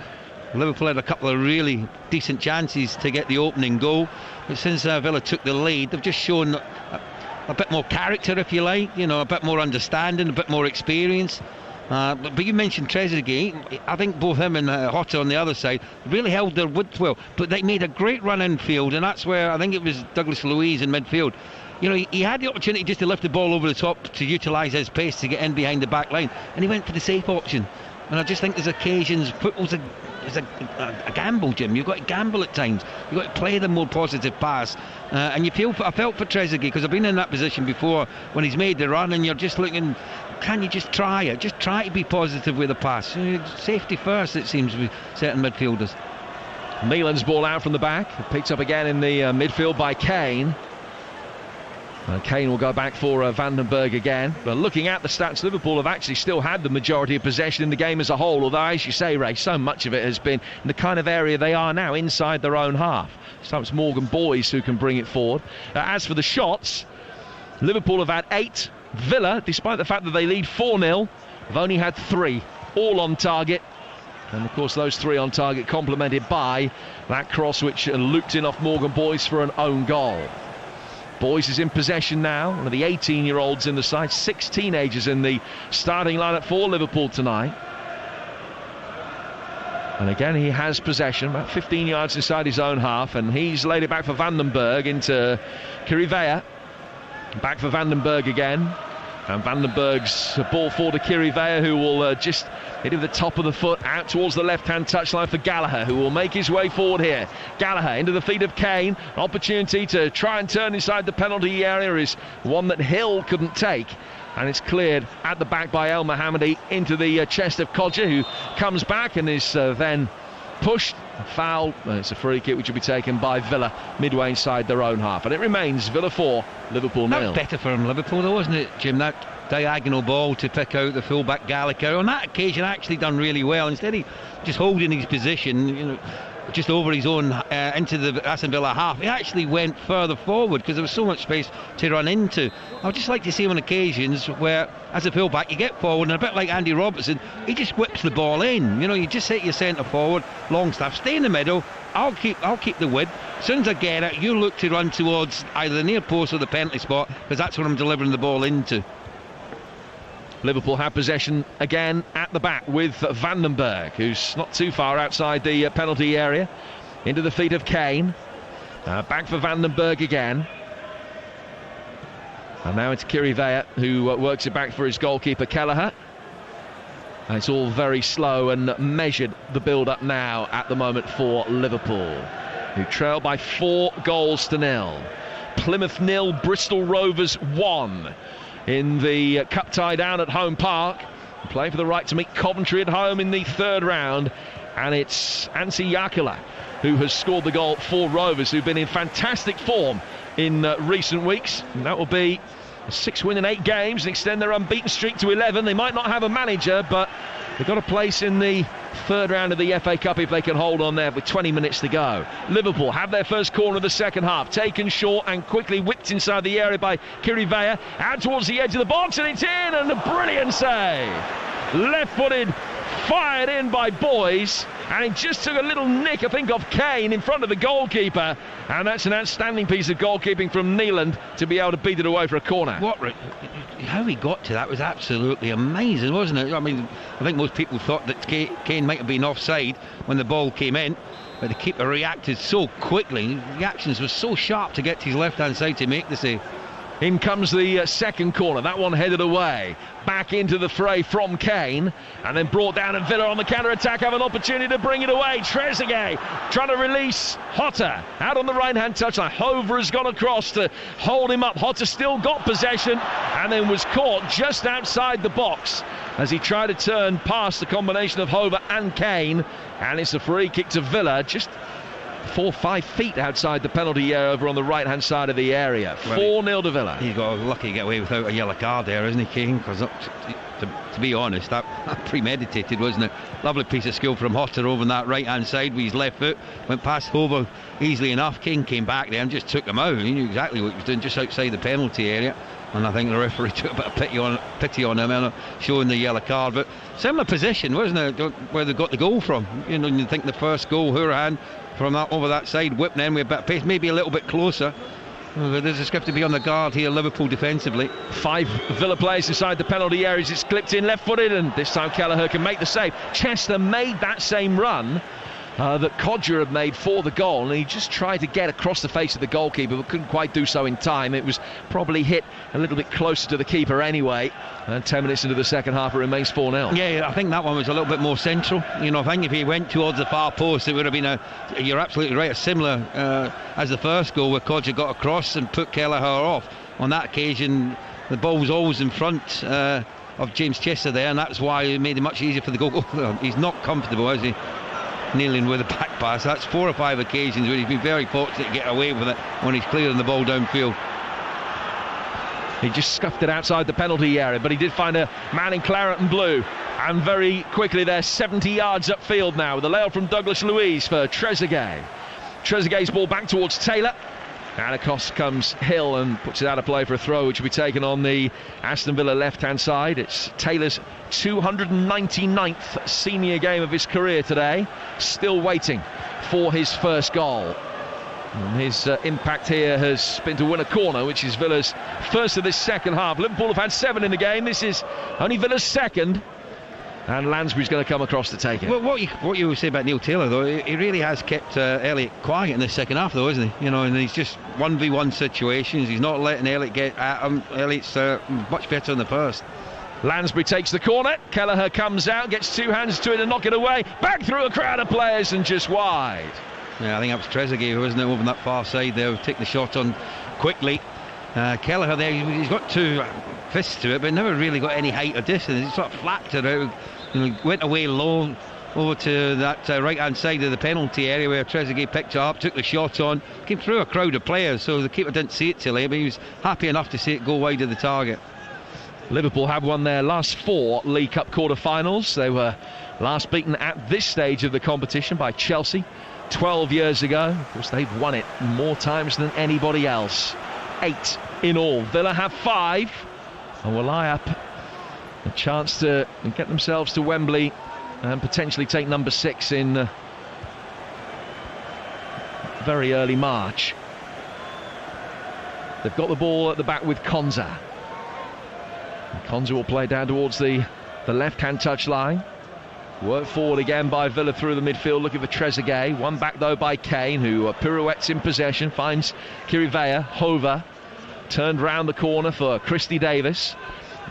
Speaker 2: Liverpool had a couple of really decent chances to get the opening goal, but since Villa took the lead, they've just shown a bit more character, if you like, you know, a bit more understanding, a bit more experience. But you mentioned Trezeguet. I think both him and Jota on the other side really held their width well, but they made a great run infield, and that's where I think it was Douglas Luiz in midfield. You know, he had the opportunity just to lift the ball over the top to utilise his pace to get in behind the back line, and he went for the safe option. And I just think there's occasions, football's a gamble, Jim. You've got to gamble at times. You've got to play the more positive pass. And I felt for Trezeguet, because I've been in that position before when he's made the run, and you're just looking, can you just try it? Just try to be positive with the pass. Safety first, it seems, with certain midfielders.
Speaker 1: Milan's ball out from the back, picked up again in the midfield by Kane. Kane will go back for Vandenberg again. But looking at the stats, Liverpool have actually still had the majority of possession in the game as a whole, although, as you say, Ray, so much of it has been in the kind of area they are now, inside their own half. So it's Morgan Boys who can bring it forward. As for the shots, Liverpool have had 8. Villa, despite the fact that they lead 4-0, have only had 3, all on target. And of course those 3 on target complemented by that cross which looped in off Morgan Boys for an own goal. Boys is in possession now, one of the 18-year-olds in the side, 6 teenagers in the starting lineup for Liverpool tonight. And again, he has possession, about 15 yards inside his own half, and he's laid it back for Vandenberg into Kirivea. Back for Vandenberg again. And Vandenberg's ball forward to Kirivea, who will just hit him with the top of the foot out towards the left-hand touchline for Gallagher, who will make his way forward here. Gallagher into the feet of Kane. An opportunity to try and turn inside the penalty area is one that Hill couldn't take. And it's cleared at the back by El Mohammadi into the chest of Kodja, who comes back and is then pushed. Foul. It's a free kick which will be taken by Villa midway inside their own half. And it remains Villa 4, Liverpool 0.
Speaker 2: That was better for him, Liverpool, though, wasn't it, Jim? That diagonal ball to pick out the full-back Gallagher. On that occasion, actually done really well. Instead of just holding his position, you know, just over his own into the Aston Villa half, he actually went further forward because there was so much space to run into. I would just like to see him on occasions where, as a full-back, you get forward, and a bit like Andy Robertson, he just whips the ball in. You know, you just hit your centre forward, Longstaff, stay in the middle. I'll keep the width. As soon as I get it, you look to run towards either the near post or the penalty spot, because that's what I'm delivering the ball into.
Speaker 1: Liverpool have possession again at the back with Vandenberg, who's not too far outside the penalty area. Into the feet of Kane. Back for Vandenberg again. And now it's Kirivea who works it back for his goalkeeper Kelleher. And it's all very slow and measured, the build-up now at the moment for Liverpool, who trail by 4-0. Plymouth 0, Bristol Rovers 1. In the cup tie down at Home Park, playing for the right to meet Coventry at home in the 3rd round. And it's Ansi Jakila who has scored the goal for Rovers, who've been in fantastic form in recent weeks. And that will be a 6 win in 8 games and extend their unbeaten streak to 11. They might not have a manager, but they've got a place in the 3rd round of the FA Cup if they can hold on there with 20 minutes to go. Liverpool have their first corner of the second half, taken short and quickly whipped inside the area by Kirivea, out towards the edge of the box, and it's in, and a brilliant save. Left-footed, fired in by Boys, and it just took a little nick, I think, off Kane in front of the goalkeeper, and that's an outstanding piece of goalkeeping from Neeland to be able to beat it away for a corner.
Speaker 2: How he got to that was absolutely amazing, wasn't it? I mean, I think most people thought that Kane might have been offside when the ball came in, but the keeper reacted so quickly. The reactions were so sharp to get to his left-hand side to make the save.
Speaker 1: In comes the second corner, that one headed away. Back into the fray from Kane, and then brought down, and Villa on the counter-attack have an opportunity to bring it away. Trezeguet trying to release Jota out on the right-hand touchline. Hover has gone across to hold him up. Jota still got possession, and then was caught just outside the box as he tried to turn past the combination of Hover and Kane, and it's a free kick to Villa, just 4 or 5 feet outside the penalty area over on the right-hand side of the area. 4-0 to Villa.
Speaker 2: He's got lucky to get away without a yellow card there, isn't he, Kane? Because to be honest, that premeditated, wasn't it? Lovely piece of skill from Jota over on that right-hand side with his left foot. Went past Hover easily enough. Kane came back there and just took him out. He knew exactly what he was doing, just outside the penalty area. and I think the referee took a bit of pity on him, showing the yellow card. But similar position, wasn't it, where they got the goal from? You know, you think the first goal, Hourihane from that over that side, whipped in with a bit of pace, maybe a little bit closer. There's a script to be on the guard here, Liverpool defensively. 5
Speaker 1: Villa players inside the penalty areas. It's clipped in left-footed, and this time Kelleher can make the save. Chester made that same run that Codger had made for the goal, and he just tried to get across the face of the goalkeeper, but couldn't quite do so in time. It was probably hit a little bit closer to the keeper anyway, and 10 minutes into the second half it remains 4-0.
Speaker 2: Yeah, I think that one was a little bit more central. You know, I think if he went towards the far post, it would have been you're absolutely right, a similar as the first goal, where Codger got across and put Kelleher off. On that occasion, the ball was always in front of James Chester there, and that's why it made it much easier for the goal. He's not comfortable, is he? Kneeling with a back pass. That's 4 or 5 occasions where he's been very fortunate to get away with it when he's clearing the ball downfield.
Speaker 1: He just scuffed it outside the penalty area, but he did find a man in claret and blue, and very quickly they're 70 yards upfield now with a layout from Douglas Luiz for Trezeguet. Trezeguet's ball back towards Taylor, and across comes Hill and puts it out of play for a throw, which will be taken on the Aston Villa left-hand side. It's Taylor's 299th senior game of his career today, still waiting for his first goal. And his impact here has been to win a corner, which is Villa's first of this second half. Liverpool have had 7 in the game. This is only Villa's second, and Lansbury's going to come across to take it.
Speaker 2: Well, what you say about Neil Taylor, though, he really has kept Elliott quiet in the second half, though, isn't he? You know, and he's just 1v1 situations. He's not letting Elliott get at him. Elliott's much better in the first.
Speaker 1: Lansbury takes the corner. Kelleher comes out, gets 2 hands to it and knock it away. Back through a crowd of players and just wide.
Speaker 2: Yeah, I think that was Trezeguet, wasn't it, over on that far side there, take the shot on quickly. Kelleher there, he's got 2 fists to it, but never really got any height or distance. He sort of flapped it out, went away low over to that right-hand side of the penalty area where Trezeguet picked it up, took the shot on, came through a crowd of players, so the keeper didn't see it till late, but he was happy enough to see it go wide of the target.
Speaker 1: Liverpool have won their last 4 League Cup quarter-finals. They were last beaten at this stage of the competition by Chelsea 12 years ago. Of course, they've won it more times than anybody else. 8 in all. Villa have 5 and will eye up a chance to get themselves to Wembley and potentially take number 6 in very early March. They've got the ball at the back with Konza. Konza will play down towards the left-hand touchline. Work forward again by Villa through the midfield, looking for Trezeguet. One back though by Kane, who pirouettes in possession, finds Kirivea. Hover turned round the corner for Christy Davis.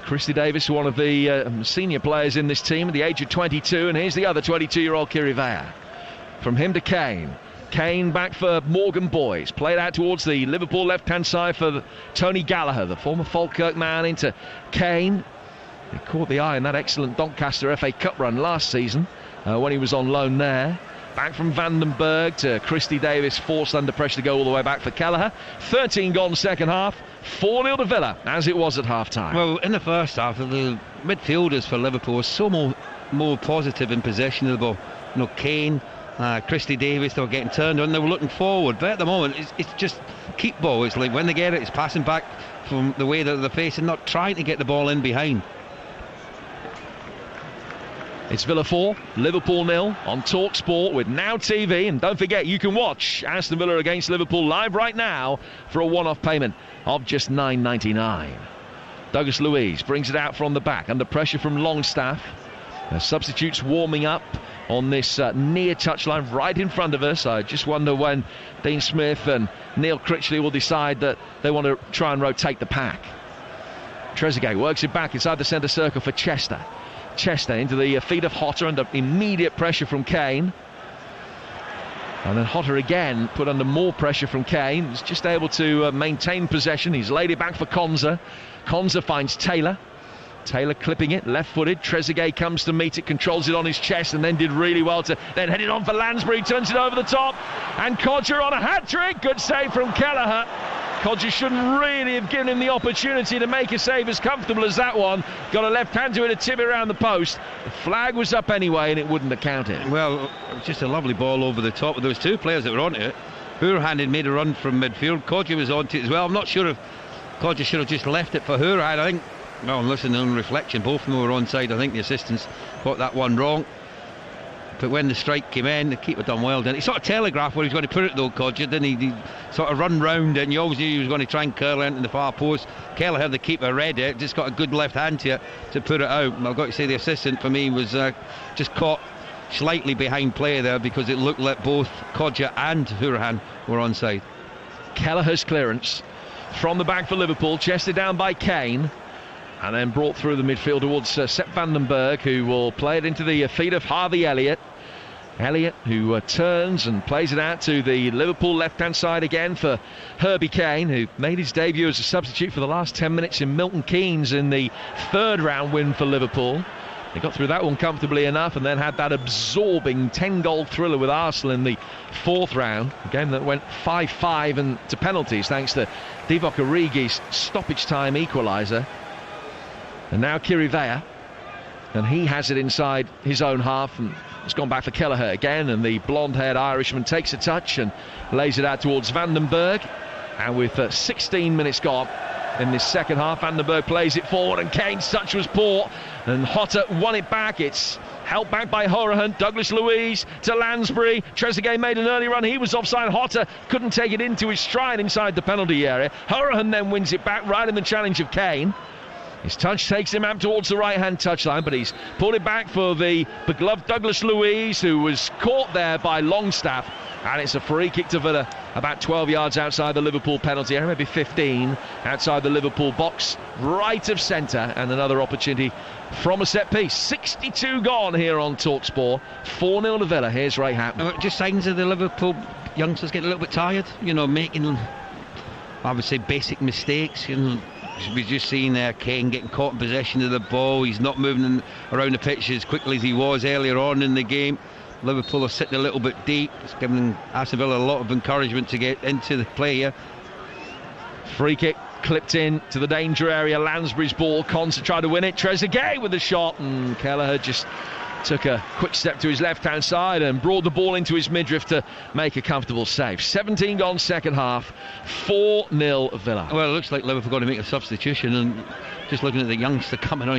Speaker 1: Christy Davis, one of the senior players in this team at the age of 22, and here's the other 22-year-old Kirivea. From him to Kane. Kane back for Morgan Boys. Played out towards the Liverpool left-hand side for Tony Gallagher, the former Falkirk man, into Kane. He caught the eye in that excellent Doncaster FA Cup run last season when he was on loan there. Back from Vandenberg to Christy Davis, forced under pressure to go all the way back for Kelleher. 13 gone second half, 4-0 to Villa, as it was at half-time.
Speaker 2: Well, in the first half, the midfielders for Liverpool were so more positive in possession of the ball. You know, Kane, Christy Davis, they were getting turned on, they were looking forward, but at the moment it's just keep ball. It's like when they get it, it's passing back from the way that they're facing, not trying to get the ball in behind.
Speaker 1: It's Villa 4, Liverpool 0 on Talk Sport with Now TV, and don't forget you can watch Aston Villa against Liverpool live right now for a one-off payment of just $9.99. Douglas Luiz brings it out from the back under pressure from Longstaff. Substitutes warming up on this near touchline right in front of us. I just wonder when Dean Smith and Neil Critchley will decide that they want to try and rotate the pack. Trezeguet works it back inside the centre circle for Chester. Chester into the feet of Hotter under immediate pressure from Kane. And then Hotter again put under more pressure from Kane. He's just able to maintain possession. He's laid it back for Konza. Konza finds Taylor. Taylor clipping it, left-footed. Trezeguet comes to meet it, controls it on his chest, and then did really well to then head it on for Lansbury. Turns it over the top, and Codger on a hat-trick. Good save from Kelleher. Codger shouldn't really have given him the opportunity to make a save as comfortable as that one. Got a left hand to it, a tip around the post. The flag was up anyway, and it wouldn't have counted.
Speaker 2: Well, it was just a lovely ball over the top. There was 2 players that were on it. Hourihane had made a run from midfield. Codger was on to it as well. I'm not sure if Kodja should have just left it for Hourihane. I think, well, listen, on reflection, both of them were onside. I think the assistants got that one wrong. But when the strike came in, the keeper done well, didn't he? He sort of telegraphed where he was going to put it though, Kodja, didn't he? He sort of run round it, and you always knew he was going to try and curl it into the far post. Kelleher, the keeper, read it, just got a good left hand to it to put it out. And I've got to say the assistant for me was just caught slightly behind play there, because it looked like both Kodja and Hourihane were onside.
Speaker 1: Kelleher's clearance from the back for Liverpool, chested down by Kane, and then brought through the midfield towards Sepp van den Berg, who will play it into the feet of Harvey Elliott. Elliott, who turns and plays it out to the Liverpool left-hand side again for Herbie Kane, who made his debut as a substitute for the last 10 minutes in Milton Keynes in the third round win for Liverpool. They got through that one comfortably enough, and then had that absorbing 10-goal thriller with Arsenal in the fourth round, a game that went 5-5 and to penalties thanks to Divock Origi's stoppage time equaliser. And now Kirivea, and he has it inside his own half, and it's gone back for Kelleher again, and the blonde-haired Irishman takes a touch and lays it out towards Van den Berg. And with 16 minutes gone in this second half, Van den Berg plays it forward, and Kane's touch was poor, and Hotter won it back. It's held back by Hourihane. Douglas Luiz to Lansbury. Trezeguet made an early run. He was offside. Hotter couldn't take it into his stride inside the penalty area. Hourihane then wins it back right in the challenge of Kane. His touch takes him out towards the right-hand touchline, but he's pulled it back for the beloved Douglas Luiz, who was caught there by Longstaff. And it's a free kick to Villa, about 12 yards outside the Liverpool penalty area, maybe 15 outside the Liverpool box, right of centre, and another opportunity from a set piece. 62 gone here on TalkSport. 4-0 to Villa. Here's Ray Hatton.
Speaker 2: Just signs of the Liverpool youngsters getting a little bit tired, making, I would say, basic mistakes. We've just seen Kane getting caught in possession of the ball. He's not moving around the pitch as quickly as he was earlier on in the game. Liverpool are sitting a little bit deep. It's giving Aston Villa a lot of encouragement to get into the play here.
Speaker 1: Free kick clipped in to the danger area. Lansbury's ball. Konsa tried to win it. Trezeguet with the shot, and Kelleher just took a quick step to his left-hand side and brought the ball into his midriff to make a comfortable save. 17 gone second half, 4-0 Villa.
Speaker 2: Well, it looks like Liverpool going to make a substitution, and just looking at the youngster coming on,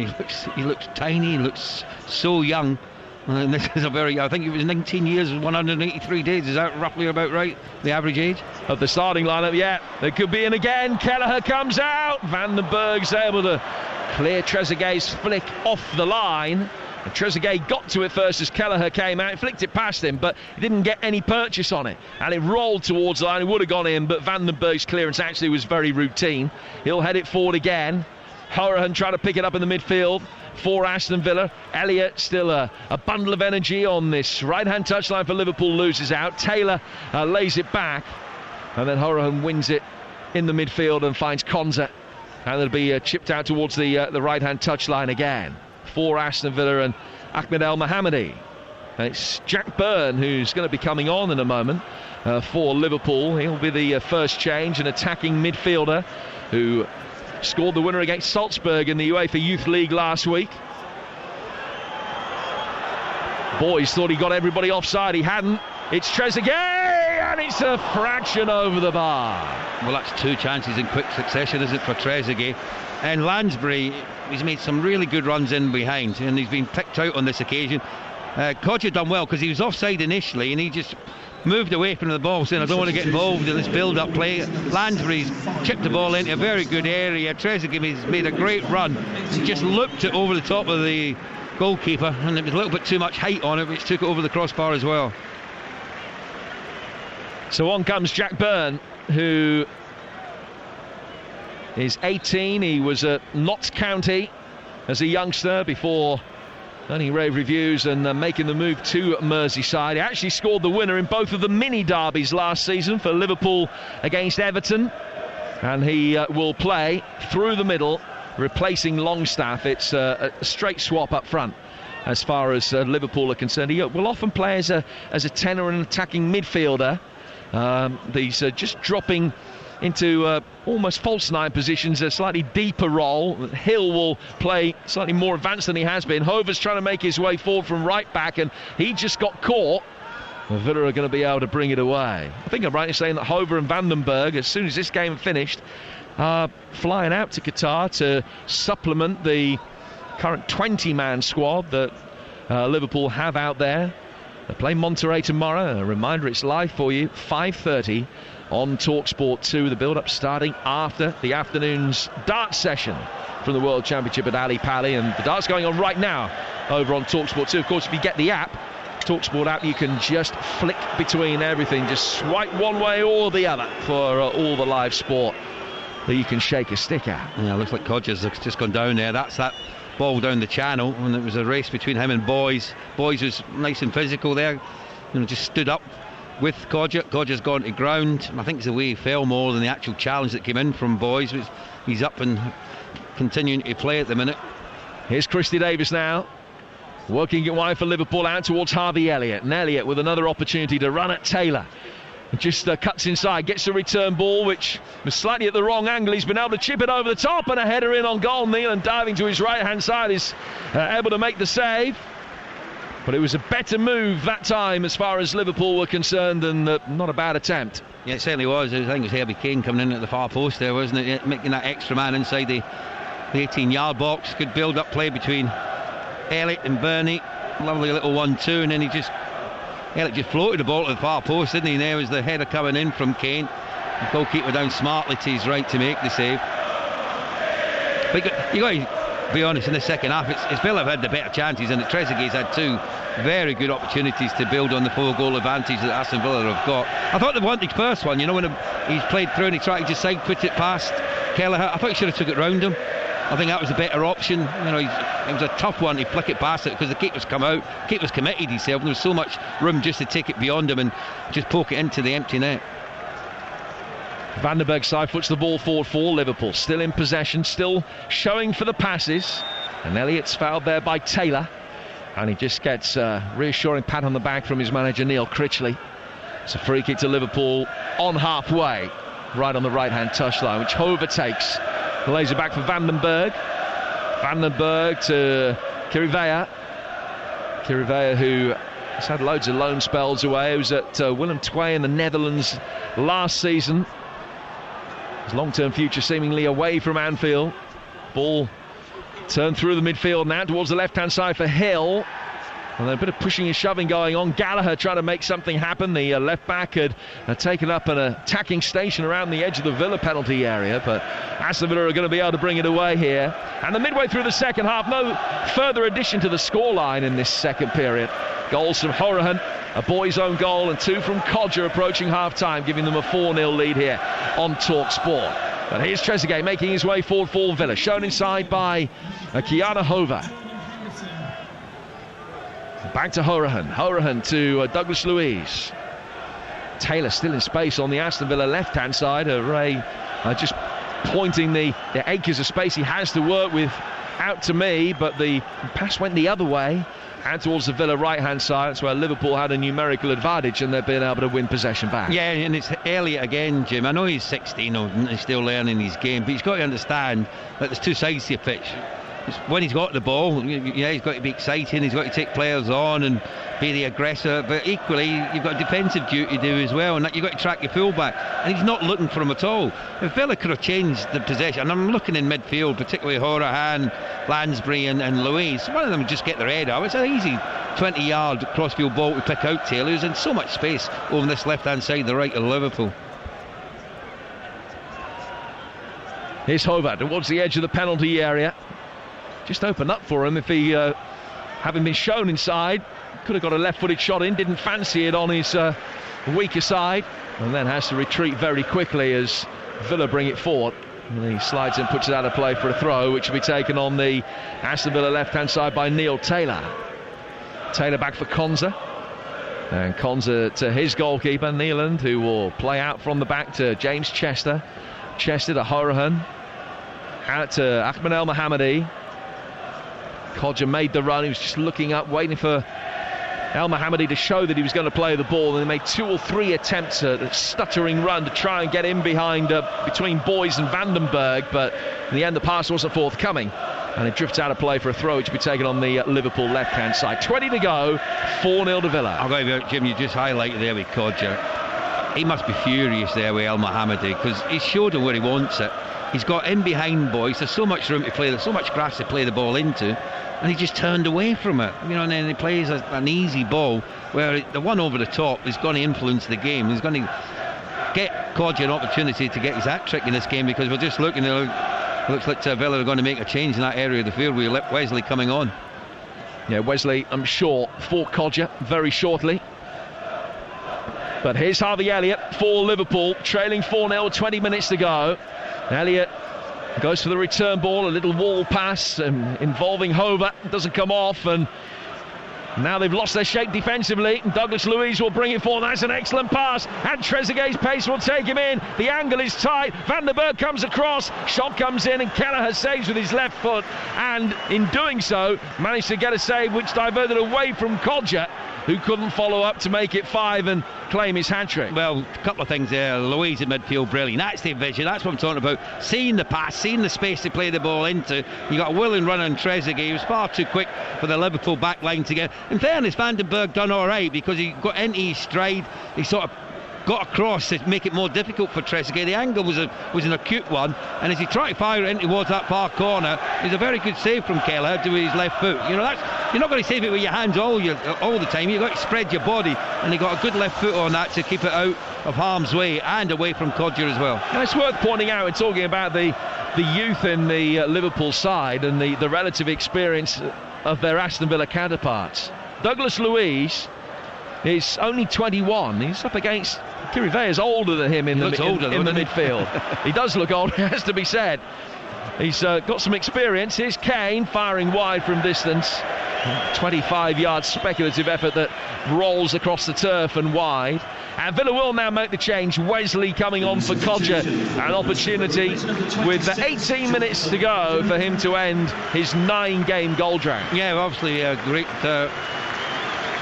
Speaker 2: he looks tiny, he looks so young. And this is I think it was 19 years, 183 days. Is that roughly about right, the average age?
Speaker 1: Of the starting lineup, yeah. There could be in again. Kelleher comes out. Van den Berg's able to clear Trezeguet's flick off the line. And Trezeguet got to it first as Kelleher came out, flicked it past him, but he didn't get any purchase on it. And it rolled towards the line. It would have gone in, but Van den Berg's clearance actually was very routine. He'll head it forward again. Hourihane trying to pick it up in the midfield for Aston Villa. Elliott still a bundle of energy on this right-hand touchline for Liverpool, loses out. Taylor lays it back, and then Hourihane wins it in the midfield and finds Konsa. And it'll be chipped out towards the right-hand touchline again for Aston Villa and Ahmed El Mohammadi. And it's Jack Byrne who's going to be coming on in a moment for Liverpool. He'll be the first change, an attacking midfielder who scored the winner against Salzburg in the UEFA Youth League last week. Boys thought he got everybody offside. He hadn't. It's Trezeguet, and it's a fraction over the bar.
Speaker 2: Well, that's two chances in quick succession, isn't it, for Trezeguet? And Lansbury, he's made some really good runs in behind, and he's been picked out on this occasion. Kodja done well because he was offside initially, and he just moved away from the ball, saying I don't want to get involved in this build-up play. Lansbury's chipped the ball into a very good area. Trezeguet has made a great run. He just looped it over the top of the goalkeeper, and it was a little bit too much height on it, which took it over the crossbar as well.
Speaker 1: So on comes Jack Byrne, who is 18. He was at Notts County as a youngster before earning rave reviews and making the move to Merseyside. He actually scored the winner in both of the mini derbies last season for Liverpool against Everton, and he will play through the middle, replacing Longstaff. It's a straight swap up front as far as Liverpool are concerned. He will often play as a tenor and attacking midfielder. These just dropping into almost false nine positions, a slightly deeper role. Hill will play slightly more advanced than he has been. Hover's trying to make his way forward from right back, and he just got caught. Villa are going to be able to bring it away. I think I'm right in saying that Hover and Van den Berg, as soon as this game finished, are flying out to Qatar to supplement the current 20-man squad that Liverpool have out there. They play Monterrey tomorrow. A reminder, it's live for you, 5:30 on TalkSport 2. The build-up starting after the afternoon's dart session from the World Championship at Ali Pali, and the dart's going on right now over on TalkSport 2. Of course, if you get the app, TalkSport app, you can just flick between everything, just swipe one way or the other for all the live sport that you can shake a stick at.
Speaker 2: Yeah, looks like Codger's just gone down there. That's that ball down the channel, and it was a race between him and Boys. Boys was nice and physical there, just stood up with Codger. Codger's gone to ground. I think it's the way he fell more than the actual challenge that came in from Boys. He's up and continuing to play at the minute.
Speaker 1: Here's Christy Davis now, working it wide for Liverpool out towards Harvey Elliott, and Elliott with another opportunity to run at Taylor. Just cuts inside, gets a return ball which was slightly at the wrong angle. He's been able to chip it over the top, and a header in on goal. Neelan diving to his right hand side is able to make the save, but it was a better move that time as far as Liverpool were concerned, and not a bad attempt.
Speaker 2: Yeah, it certainly was. I think it was Herbie Kane coming in at the far post there, wasn't it? Making that extra man inside the 18-yard box. Good build-up play between Elliott and Bernie. Lovely little 1-2, and then Elliott just floated the ball to the far post, didn't he? And there was the header coming in from Kane. The goalkeeper down smartly to his right to make the save. But you got to be honest, in the second half, it's Villa have had the better chances, and Trezeguet's had two very good opportunities to build on the 4-goal advantage that Aston Villa have got. I thought they wanted the first one, when he's played through and he tried to just side put it past Kelleher. I thought he should have took it round him. I think that was a better option. It was a tough one to flick it past it because the keeper's come out. The keeper's committed himself, and there was so much room just to take it beyond him and just poke it into the empty net.
Speaker 1: Vandenberg side puts the ball forward for Liverpool. Still in possession, still showing for the passes. And Elliott's fouled there by Taylor. And he just gets a reassuring pat on the back from his manager, Neil Critchley. It's a free kick to Liverpool on halfway, right on the right-hand touchline, which Hover takes. Lays it back for Vandenberg. Vandenberg to Kirivea. Kirivea, who has had loads of loan spells away. He was at Willem II in the Netherlands last season. His long-term future seemingly away from Anfield. Ball turned through the midfield now towards the left-hand side for Hill. And a bit of pushing and shoving going on. Gallagher trying to make something happen. The left back had taken up an attacking station around the edge of the Villa penalty area, but Aston Villa are going to be able to bring it away here. And the midway through the second half, no further addition to the scoreline in this second period. Goals from Horahan, a boy's own goal, and two from Codger approaching half-time, giving them a 4-0 lead here on TalkSport. But here's Trezeguet making his way forward for Villa, shown inside by Kiana Hover. Back to Horahan. Horahan to Douglas Luiz. Taylor still in space on the Aston Villa left-hand side. Ray just pointing the acres of space he has to work with out to me, but the pass went the other way and towards the Villa right-hand side. That's where Liverpool had a numerical advantage, and they've been able to win possession back.
Speaker 2: Yeah, and it's Elliott again, Jim. I know he's 16 and he's still learning his game, but he's got to understand that there's two sides to the pitch. When he's got the ball, he's got to be exciting, he's got to take players on and be the aggressor, but equally you've got a defensive duty to do as well, and that you've got to track your fullback, and he's not looking for him at all. If Villa could have changed the possession, and I'm looking in midfield, particularly Horahan, Lansbury and Louise, one of them would just get their head up. It's an easy 20-yard crossfield ball to pick out Taylor, who's in so much space over this left-hand side, the right of Liverpool.
Speaker 1: Here's Hova towards the edge of the penalty area. Just opened up for him if he, having been shown inside, could have got a left-footed shot in, didn't fancy it on his weaker side, and then has to retreat very quickly as Villa bring it forward. And he slides and puts it out of play for a throw, which will be taken on the Aston Villa left-hand side by Neil Taylor. Taylor back for Konza. And Konza to his goalkeeper, Neeland, who will play out from the back to James Chester. Chester to Horahan. Out to Ahmed El Mohammadi. Codger made the run. He was just looking up, waiting for El Mohammadi to show that he was going to play the ball, and they made 2 or 3 attempts at a stuttering run to try and get in behind between Boys and Vandenberg, but in the end the pass wasn't forthcoming, and it drifts out of play for a throw, which will be taken on the Liverpool left-hand side. 20 to go, 4-0 to Villa.
Speaker 2: I'll go with Jim, you just highlighted there with Codger. He must be furious there with El Mohammadi, because he showed him where he wants it. he's got in behind boys. There's so much room to play. There's so much grass to play the ball into, and he just turned away from it. You know, and then he plays an easy ball where the one over the top is going to influence the game. He's going to get Kodja an opportunity to get his hat trick in this game, because we're just looking. Looks like Villa are going to make a change in that area of the field with Wesley coming on.
Speaker 1: Yeah, Wesley, I'm sure, for Kodja very shortly. But here's Harvey Elliott for Liverpool, trailing 4-0, 20 minutes to go. Elliott goes for the return ball, a little wall pass involving Hover, doesn't come off, and now they've lost their shape defensively. Douglas Luiz will bring it forward. That's an excellent pass, and Trezeguet's pace will take him in. The angle is tight. Van der Berg comes across, shot comes in, and Kelleher saves with his left foot, and in doing so managed to get a save which diverted away from Kodja, who couldn't follow up to make it 5 and claim his hat-trick.
Speaker 2: Well, a couple of things there. Louise in midfield, brilliant. That's the vision, that's what I'm talking about. Seeing the pass, seeing the space to play the ball into. You got a willing run on Trezeguet. He was far too quick for the Liverpool back line to get. In fairness, Van den Berg done all right, because he got into his stride. He sort of got across to make it more difficult for Trezeguet. The angle was an acute one, and as he tried to fire it in towards that far corner, it was a very good save from Kelleher to his left foot. You know, you're not going to save it with your hands all the time. You've got to spread your body, and he got a good left foot on that to keep it out of harm's way and away from Kodja as well.
Speaker 1: And it's worth pointing out, we're talking about the youth in the Liverpool side and the relative experience of their Aston Villa counterparts. Douglas Luiz is only 21. He's up against Kirivea, is older than him in the midfield. He does look old, it has to be said. He's got some experience. Here's Kane firing wide from distance. 25-yard speculative effort that rolls across the turf and wide. And Villa will now make the change. Wesley coming on for Kodja. An opportunity with 18 minutes to go for him to end his 9-game goal drought.
Speaker 2: Yeah, obviously a great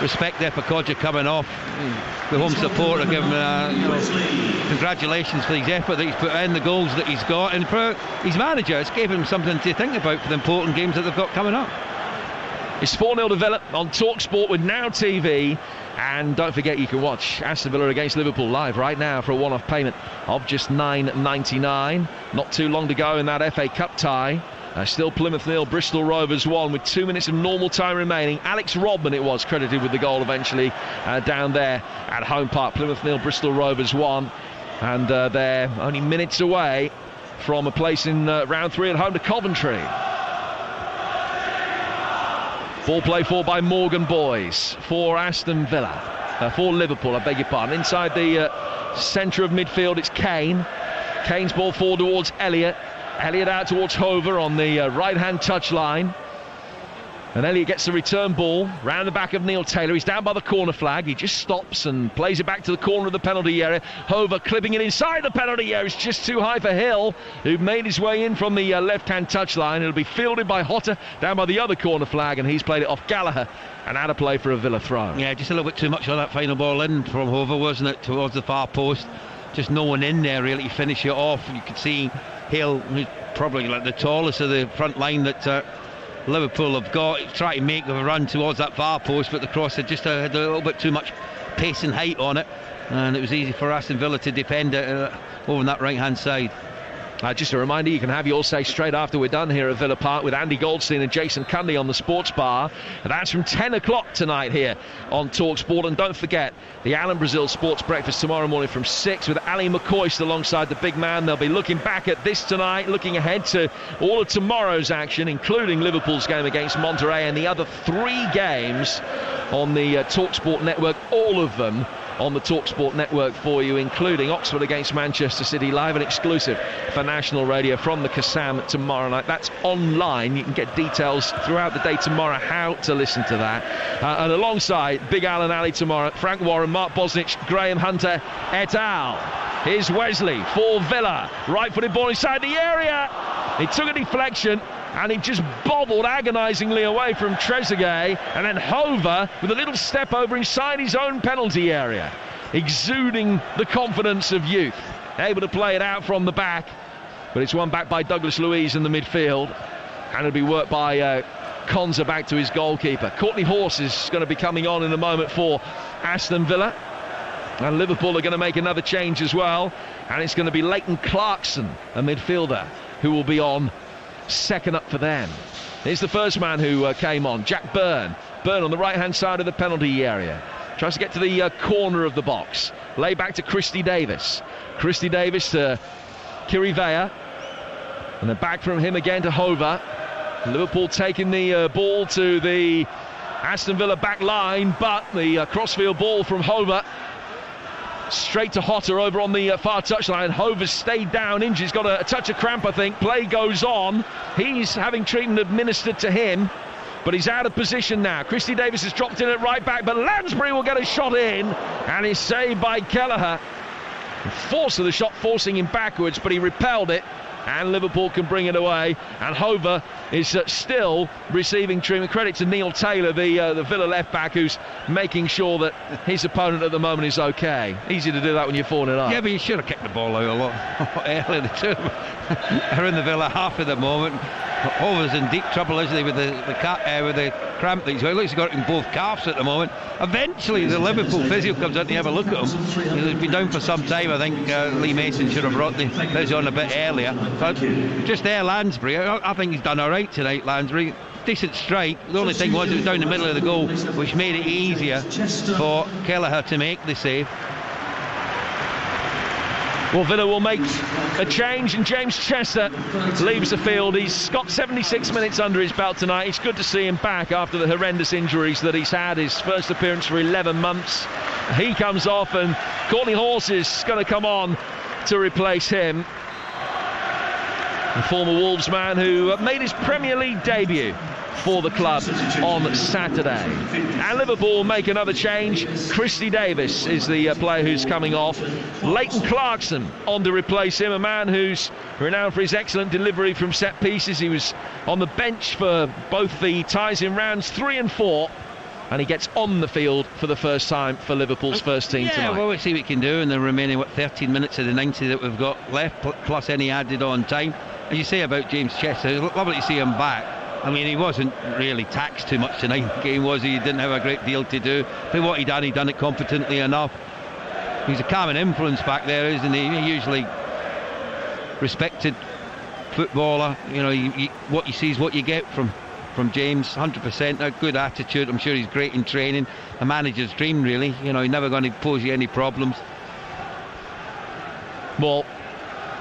Speaker 2: respect there for Kodja coming off. The home supporter giving congratulations for his effort that he's put in, the goals that he's got, and for his manager, it's given him something to think about for the important games that they've got coming up.
Speaker 1: It's 4-0 to Villa on TalkSport with Now TV, and don't forget you can watch Aston Villa against Liverpool live right now for a one-off payment of just $9.99. Not too long to go in that FA Cup tie. Still Plymouth 0, Bristol Rovers 1 with 2 minutes of normal time remaining. Alex Rodman it was credited with the goal eventually down there at Home Park. Plymouth 0, Bristol Rovers 1, and they're only minutes away from a place in round 3 at home to Coventry. Ball play for by Morgan Boys for Aston Villa, for Liverpool, I beg your pardon. Inside the centre of midfield it's Kane. Kane's ball forward towards Elliott. Elliott out towards Hover on the right-hand touchline. And Elliott gets the return ball round the back of Neil Taylor. He's down by the corner flag. He just stops and plays it back to the corner of the penalty area. Hover clipping it inside the penalty area. It's just too high for Hill, who made his way in from the left-hand touchline. It'll be fielded by Hotter down by the other corner flag, and he's played it off Gallagher. And out of play for a Villa throw.
Speaker 2: Yeah, just a little bit too much on that final ball in from Hover, wasn't it, towards the far post. Just no one in there really to finish it off. You could see Hill, who's probably like the tallest of the front line that Liverpool have got, trying to make a run towards that far post, but the cross had just had a little bit too much pace and height on it, and it was easy for Aston Villa to defend it over on that right hand side.
Speaker 1: Just a reminder, you can have your say straight after we're done here at Villa Park with Andy Goldstein and Jason Cundy on the Sports Bar. And that's from 10 o'clock tonight here on TalkSport. And don't forget, the Alan Brazil Sports Breakfast tomorrow morning from 6 with Ali McCoist alongside the big man. They'll be looking back at this tonight, looking ahead to all of tomorrow's action, including Liverpool's game against Monterrey and the other 3 games on the TalkSport network, all of them on the TalkSport network for you, including Oxford against Manchester City, live and exclusive for national radio from the Kassam tomorrow night. That's online. You can get details throughout the day tomorrow how to listen to that. And alongside Big Al and Ali tomorrow, Frank Warren, Mark Bosnich, Graham Hunter et al. Here's Wesley for Villa. Right-footed ball inside the area. He took a deflection and he just bobbled agonisingly away from Trezeguet, and then Hover with a little step over inside his own penalty area, exuding the confidence of youth, able to play it out from the back, but it's won back by Douglas Luiz in the midfield, and it'll be worked by Konza back to his goalkeeper. Courtney Horse is going to be coming on in a moment for Aston Villa, and Liverpool are going to make another change as well, and it's going to be Leighton Clarkson, a midfielder, who will be on second up for them. Here's the first man who came on, Jack Byrne. Byrne on the right-hand side of the penalty area. Tries to get to the corner of the box. Lay back to Christy Davis. Christy Davis to Kirivea. And then back from him again to Hover. Liverpool taking the ball to the Aston Villa back line, but the crossfield ball from Hover straight to Hotter over on the far touchline. Hover's stayed down, injured, he's got a touch of cramp, I think. Play goes on. He's having treatment administered to him, but he's out of position now. Christy Davis has dropped in at right back, but Lansbury will get a shot in, and he's saved by Kelleher. Force of the shot forcing him backwards, but he repelled it, and Liverpool can bring it away. And Hover is still receiving treatment. Credit to Neil Taylor, the Villa left back, who's making sure that his opponent at the moment is okay. Easy to do that when you're 4-0 up.
Speaker 2: Yeah, but you should have kicked the ball out a lot earlier. The two are in the Villa half at the moment. Hover's in deep trouble, isn't he, with the cramp things. Well, he's got it in both calves at the moment. Eventually, the Liverpool physio comes out to have a look at him. He's been down for some time. I think Lee Mason should have brought the physio on a bit earlier. But just there, Lansbury, I think he's done all right tonight, Lansbury. Decent strike. The only thing was it was down the middle of the goal, which made it easier for Kelleher to make the save.
Speaker 1: Well, Villa will make a change, and James Chester leaves the field. He's got 76 minutes under his belt tonight. It's good to see him back after the horrendous injuries that he's had. His first appearance for 11 months. He comes off, and Courtney Horse is going to come on to replace him. The former Wolves man who made his Premier League debut for the club on Saturday. And Liverpool make another change. Christy Davis is the player who's coming off. Leighton Clarkson on to replace him, a man who's renowned for his excellent delivery from set pieces. He was on the bench for both the ties in rounds 3 and 4, and he gets on the field for the first time for Liverpool's first team tonight.
Speaker 2: Well, we'll see what he can do in the remaining 13 minutes of the 90 that we've got left, plus any added on time. As you say about James Chester, it's lovely to see him back. I mean, he wasn't really taxed too much tonight in the game, was he? He didn't have a great deal to do. But what he done it competently enough. He's a calming influence back there, isn't he? He usually respected footballer. You know, what you see is what you get from James. 100%, a good attitude. I'm sure he's great in training. A manager's dream, really. You know, he's never going to pose you any problems.
Speaker 1: Well,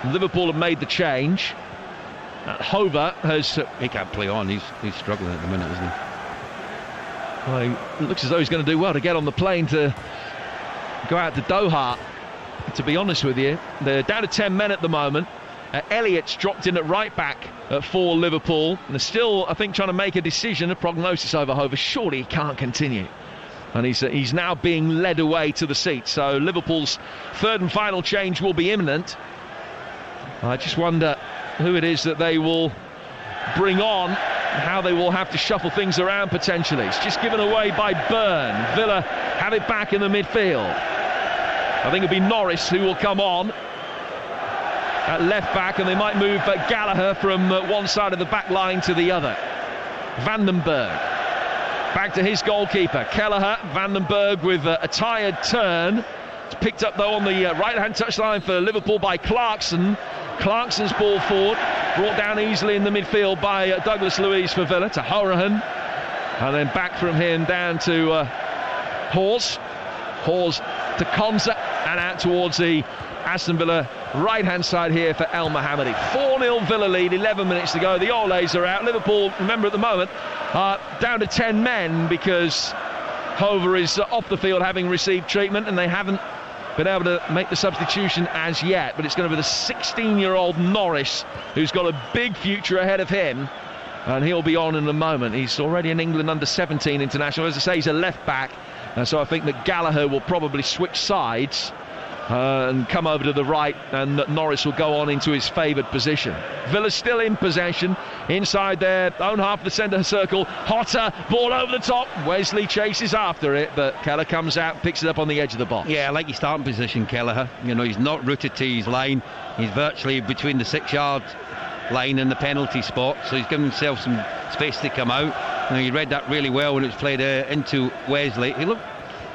Speaker 1: Liverpool have made the change. Hover has...
Speaker 2: he can't play on. He's struggling at the minute, isn't he?
Speaker 1: Well, it looks as though he's going to do well to get on the plane to go out to Doha. To be honest with you, they're down to 10 men at the moment. Elliott's dropped in at right back for Liverpool, and they're still, I think, trying to make a decision, a prognosis over Hover. Surely he can't continue, and he's now being led away to the seat. So Liverpool's third and final change will be imminent. I just wonder who it is that they will bring on, how they will have to shuffle things around potentially. It's just given away by Byrne. Villa have it back in the midfield. I think it'll be Norris who will come on at left back, and they might move Gallagher from one side of the back line to the other. Vandenberg back to his goalkeeper Kelleher. Vandenberg with a tired turn. It's picked up though on the right hand touchline for Liverpool by Clarkson. Clarkson's ball forward, brought down easily in the midfield by Douglas Luiz for Villa, to Horahan, and then back from him down to Hawes to Konza, and out towards the Aston Villa right hand side here for El Mohammadi. 4-0 Villa lead, 11 minutes to go. The Oles are out. Liverpool, remember, at the moment down to 10 men because Hover is off the field having received treatment, and they haven't been able to make the substitution as yet. But it's going to be the 16-year-old Norris who's got a big future ahead of him, and he'll be on in a moment. He's already an England under-17 international. As I say, he's a left back, so I think that Gallagher will probably switch sides and come over to the right, and Norris will go on into his favoured position. Villa's still in possession inside their own half of the centre circle. Hotter, ball over the top. Wesley chases after it, but Kelleher comes out, picks it up on the edge of the box.
Speaker 2: Yeah, I like his starting position, Kelleher. You know, he's not rooted to his line. He's virtually between the 6-yard line and the penalty spot, so he's given himself some space to come out. You know, he read that really well when it was played into Wesley. He looked,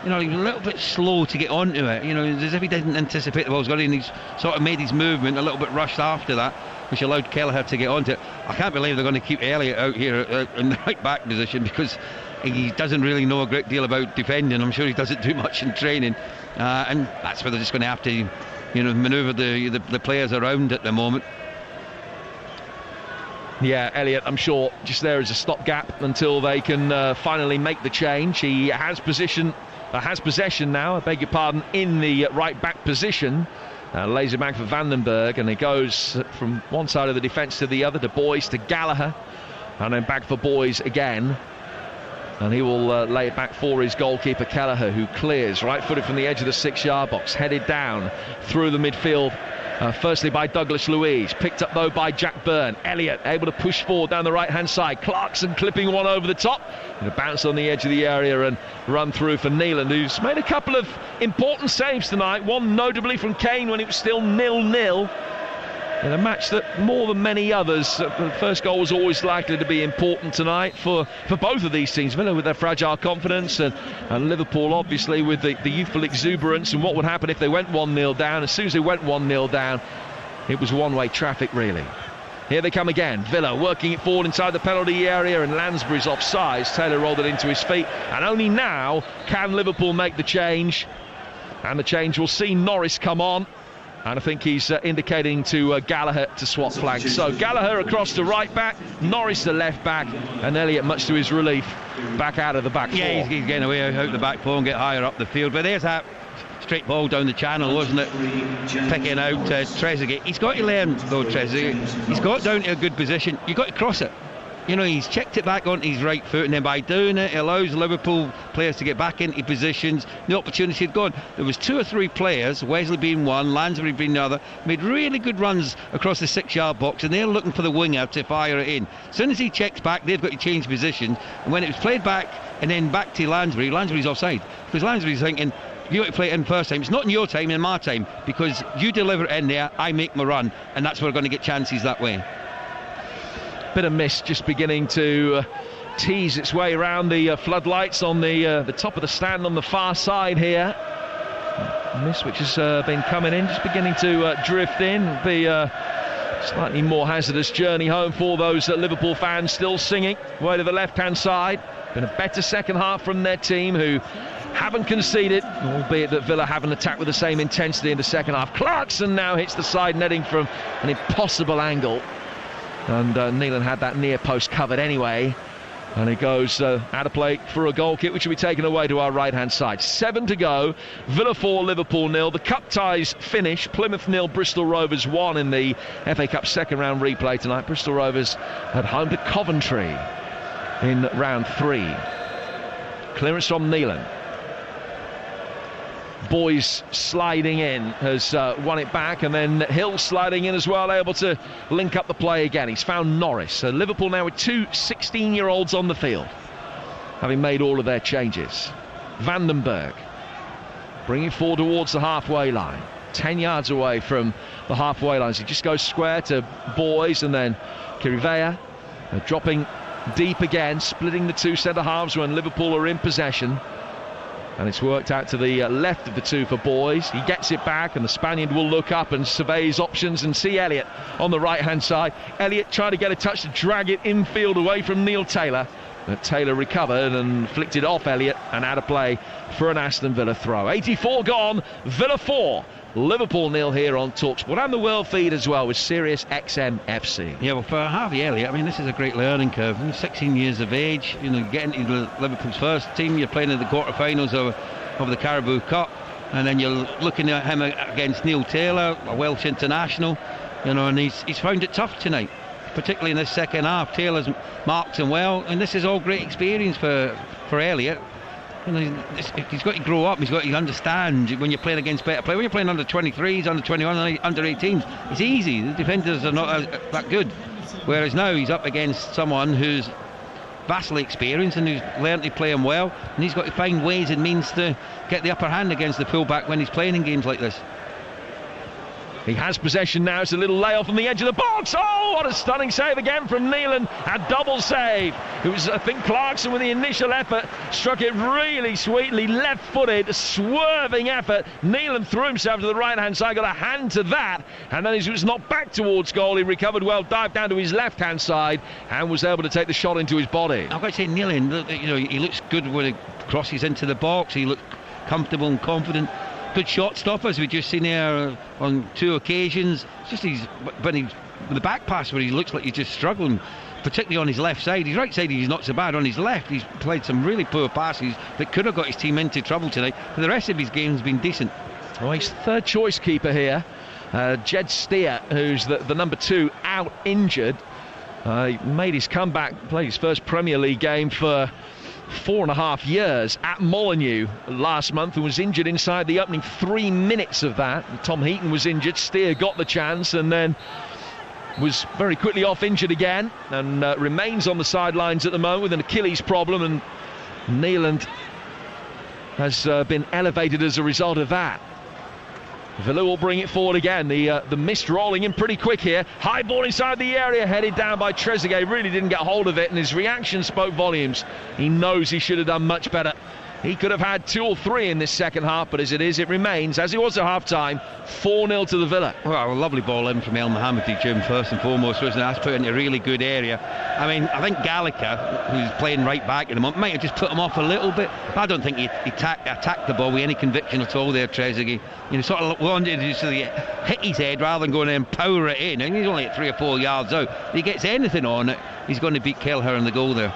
Speaker 2: you know, he was a little bit slow to get onto it, you know, as if he didn't anticipate the ball was going in. He's sort of made his movement a little bit rushed after that. which allowed Kelleher to get onto it. I can't believe they're going to keep Elliott out here in the right back position, because he doesn't really know a great deal about defending. I'm sure he doesn't do much in training, and that's where they're just going to have to, you know, manoeuvre the players around at the moment.
Speaker 1: Yeah, Elliott, I'm sure, just there as a stopgap until they can finally make the change. He has possession now, I beg your pardon, in the right back position. Lays it back for Vandenberg, and it goes from one side of the defence to the other, to Boys, to Gallagher, and then back for Boys again. And he will lay it back for his goalkeeper Kelleher, who clears right-footed from the edge of the 6-yard box, headed down through the midfield. Firstly by Douglas Luiz, picked up though by Jack Byrne. Elliott able to push forward down the right-hand side. Clarkson clipping one over the top. And a bounce on the edge of the area and run through for Neeland, who's made a couple of important saves tonight. One notably from Kane when it was still 0-0. In a match that, more than many others, the first goal was always likely to be important tonight for both of these teams. Villa with their fragile confidence, and Liverpool obviously with the youthful exuberance and what would happen if they went 1-0 down. As soon as they went 1-0 down, it was one-way traffic really. Here they come again. Villa working it forward inside the penalty area, and Lansbury's offside. Taylor rolled it into his feet, and only now can Liverpool make the change. And the change will see Norris come on. And I think he's indicating to Gallagher to swap flanks. So Gallagher across to right back, Norris to left back, and Elliott, much to his relief, back out of the back four.
Speaker 2: Yeah, he's getting away out the back four and get higher up the field. But there's that straight ball down the channel, wasn't it? Picking out Trezeguet. He's got to learn, though, Trezeguet. He's got down to a good position. You've got to cross it. You know, he's checked it back onto his right foot, and then by doing it, it allows Liverpool players to get back into positions. The opportunity had gone. There was 2 or 3 players, Wesley being one, Lansbury being the other, made really good runs across the 6-yard box, and they're looking for the winger to fire it in. As soon as he checks back, they've got to change positions, and when it was played back and then back to Lansbury, Lansbury's offside, because Lansbury's thinking, you got to play it in first time. It's not in your time, in my time, because you deliver it in there, I make my run, and that's where we're going to get chances that way.
Speaker 1: Bit of mist just beginning to tease its way around the floodlights on the top of the stand on the far side here. Mist which has been coming in, just beginning to drift in. Be a slightly more hazardous journey home for those Liverpool fans still singing way to the left-hand side. Been a better second half from their team, who haven't conceded, albeit that Villa haven't attacked with the same intensity in the second half. Clarkson now hits the side netting from an impossible angle. And Neeland had that near post covered anyway, and it goes out of play for a goal kick, which will be taken away to our right hand side. 7 to go, Villa 4, Liverpool 0. The cup ties finish, Plymouth 0, Bristol Rovers 1 in the FA Cup second round replay tonight. Bristol Rovers at home to Coventry in round 3. Clearance from Neeland. Boys sliding in has won it back, and then Hill sliding in as well, able to link up the play again. He's found Norris. So Liverpool now with 2 16-year-olds on the field, having made all of their changes. Vandenberg bringing forward towards the halfway line, 10 yards away from the halfway line. So he just goes square to Boys, and then Kirivea dropping deep again, splitting the 2 centre halves when Liverpool are in possession. And it's worked out to the left of the 2 for Boys. He gets it back, and the Spaniard will look up and survey his options and see Elliott on the right-hand side. Elliott trying to get a touch to drag it infield away from Neil Taylor. But Taylor recovered and flicked it off Elliott, and out of play for an Aston Villa throw. 84 gone, Villa 4. Liverpool 0 here on TalkSport and the World Feed as well with Sirius XM FC.
Speaker 2: Yeah, well, for Harvey Elliott, I mean, this is a great learning curve. He's 16 years of age, you know, getting into Liverpool's first team. You're playing in the quarterfinals of the Carabao Cup, and then you're looking at him against Neil Taylor, a Welsh international, you know, and he's found it tough tonight, particularly in this second half. Taylor's marked him well, and this is all great experience for Elliott. You know, he's got to grow up. He's got to understand when you're playing against better players. When you're playing under 23s, under 21s, under 18s, it's easy. The defenders are not that good. Whereas now he's up against someone who's vastly experienced and who's learned to play him well, and he's got to find ways and means to get the upper hand against the fullback when he's playing in games like this.
Speaker 1: He has possession now. It's a little layoff on the edge of the box. Oh, what a stunning save again from Neelan. A double save. It was, I think, Clarkson with the initial effort. Struck it really sweetly. Left-footed, swerving effort. Neelan threw himself to the right-hand side. Got a hand to that. And then as he was knocked back towards goal, he recovered well, dived down to his left-hand side and was able to take the shot into his body.
Speaker 2: I've got to say, Neelan, he looks good when he crosses into the box. He looks comfortable and confident. Good shot stoppers we just seen there on 2 occasions. It's just with the back pass where he looks like he's just struggling, particularly on his left side. His right side he's not so bad. On his left he's played some really poor passes that could have got his team into trouble tonight. But the rest of his game's been decent.
Speaker 1: Well, he's third choice keeper here. Jed Steer, who's the number 2, out injured. He made his comeback, played his first Premier League game for 4.5 years at Molineux last month and was injured inside the opening 3 minutes of that. Tom Heaton was injured. Steer got the chance and then was very quickly off injured again and remains on the sidelines at the moment with an Achilles problem, and Neeland has been elevated as a result of that. Villa will bring it forward again. The mist rolling in pretty quick here. High ball inside the area, headed down by Trezeguet. Really didn't get hold of it, and his reaction spoke volumes. He knows he should have done much better. He could have had 2 or 3 in this second half, but as it is, it remains, as it was at half-time, 4-0 to the Villa.
Speaker 2: Well, a lovely ball in from El Mohammadi, Jim, first and foremost, wasn't it? That's put into a really good area. I mean, I think Gallagher, who's playing right back at the moment, might have just put him off a little bit. I don't think he attacked the ball with any conviction at all there, Trezeguet. Sort of wanted to just hit his head rather than going and power it in. And he's only at 3 or 4 yards out. If he gets anything on it, he's going to beat Kelleher in the goal there.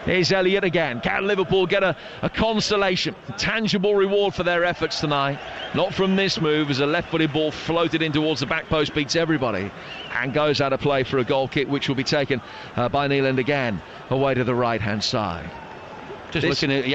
Speaker 1: Here's Elliott again. Can Liverpool get a consolation, a tangible reward for their efforts tonight? Not from this move, as a left-footed ball floated in towards the back post, beats everybody and goes out of play for a goal kick, which will be taken by Neeland again, away to the right-hand side.
Speaker 2: I'm just looking at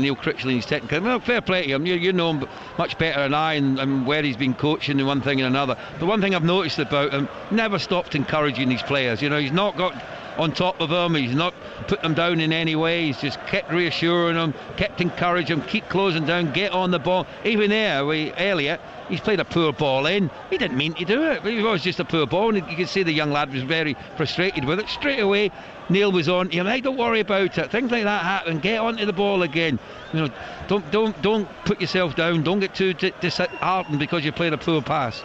Speaker 2: Neil Critchley, his technical. Well, fair play to him. You know him much better than I, and where he's been coaching and one thing and another. The one thing I've noticed about him, never stopped encouraging his players. He's not got on top of them, he's not put them down in any way. He's just kept reassuring them, kept encouraging them, keep closing down, get on the ball. Even there with Elliott, he's played a poor ball in. He didn't mean to do it. It was just a poor ball, and you can see the young lad was very frustrated with it. Straight away, Neil was on him. Hey, don't worry about it. Things like that happen. Get onto the ball again. Don't put yourself down. Don't get too disheartened because you played a poor pass.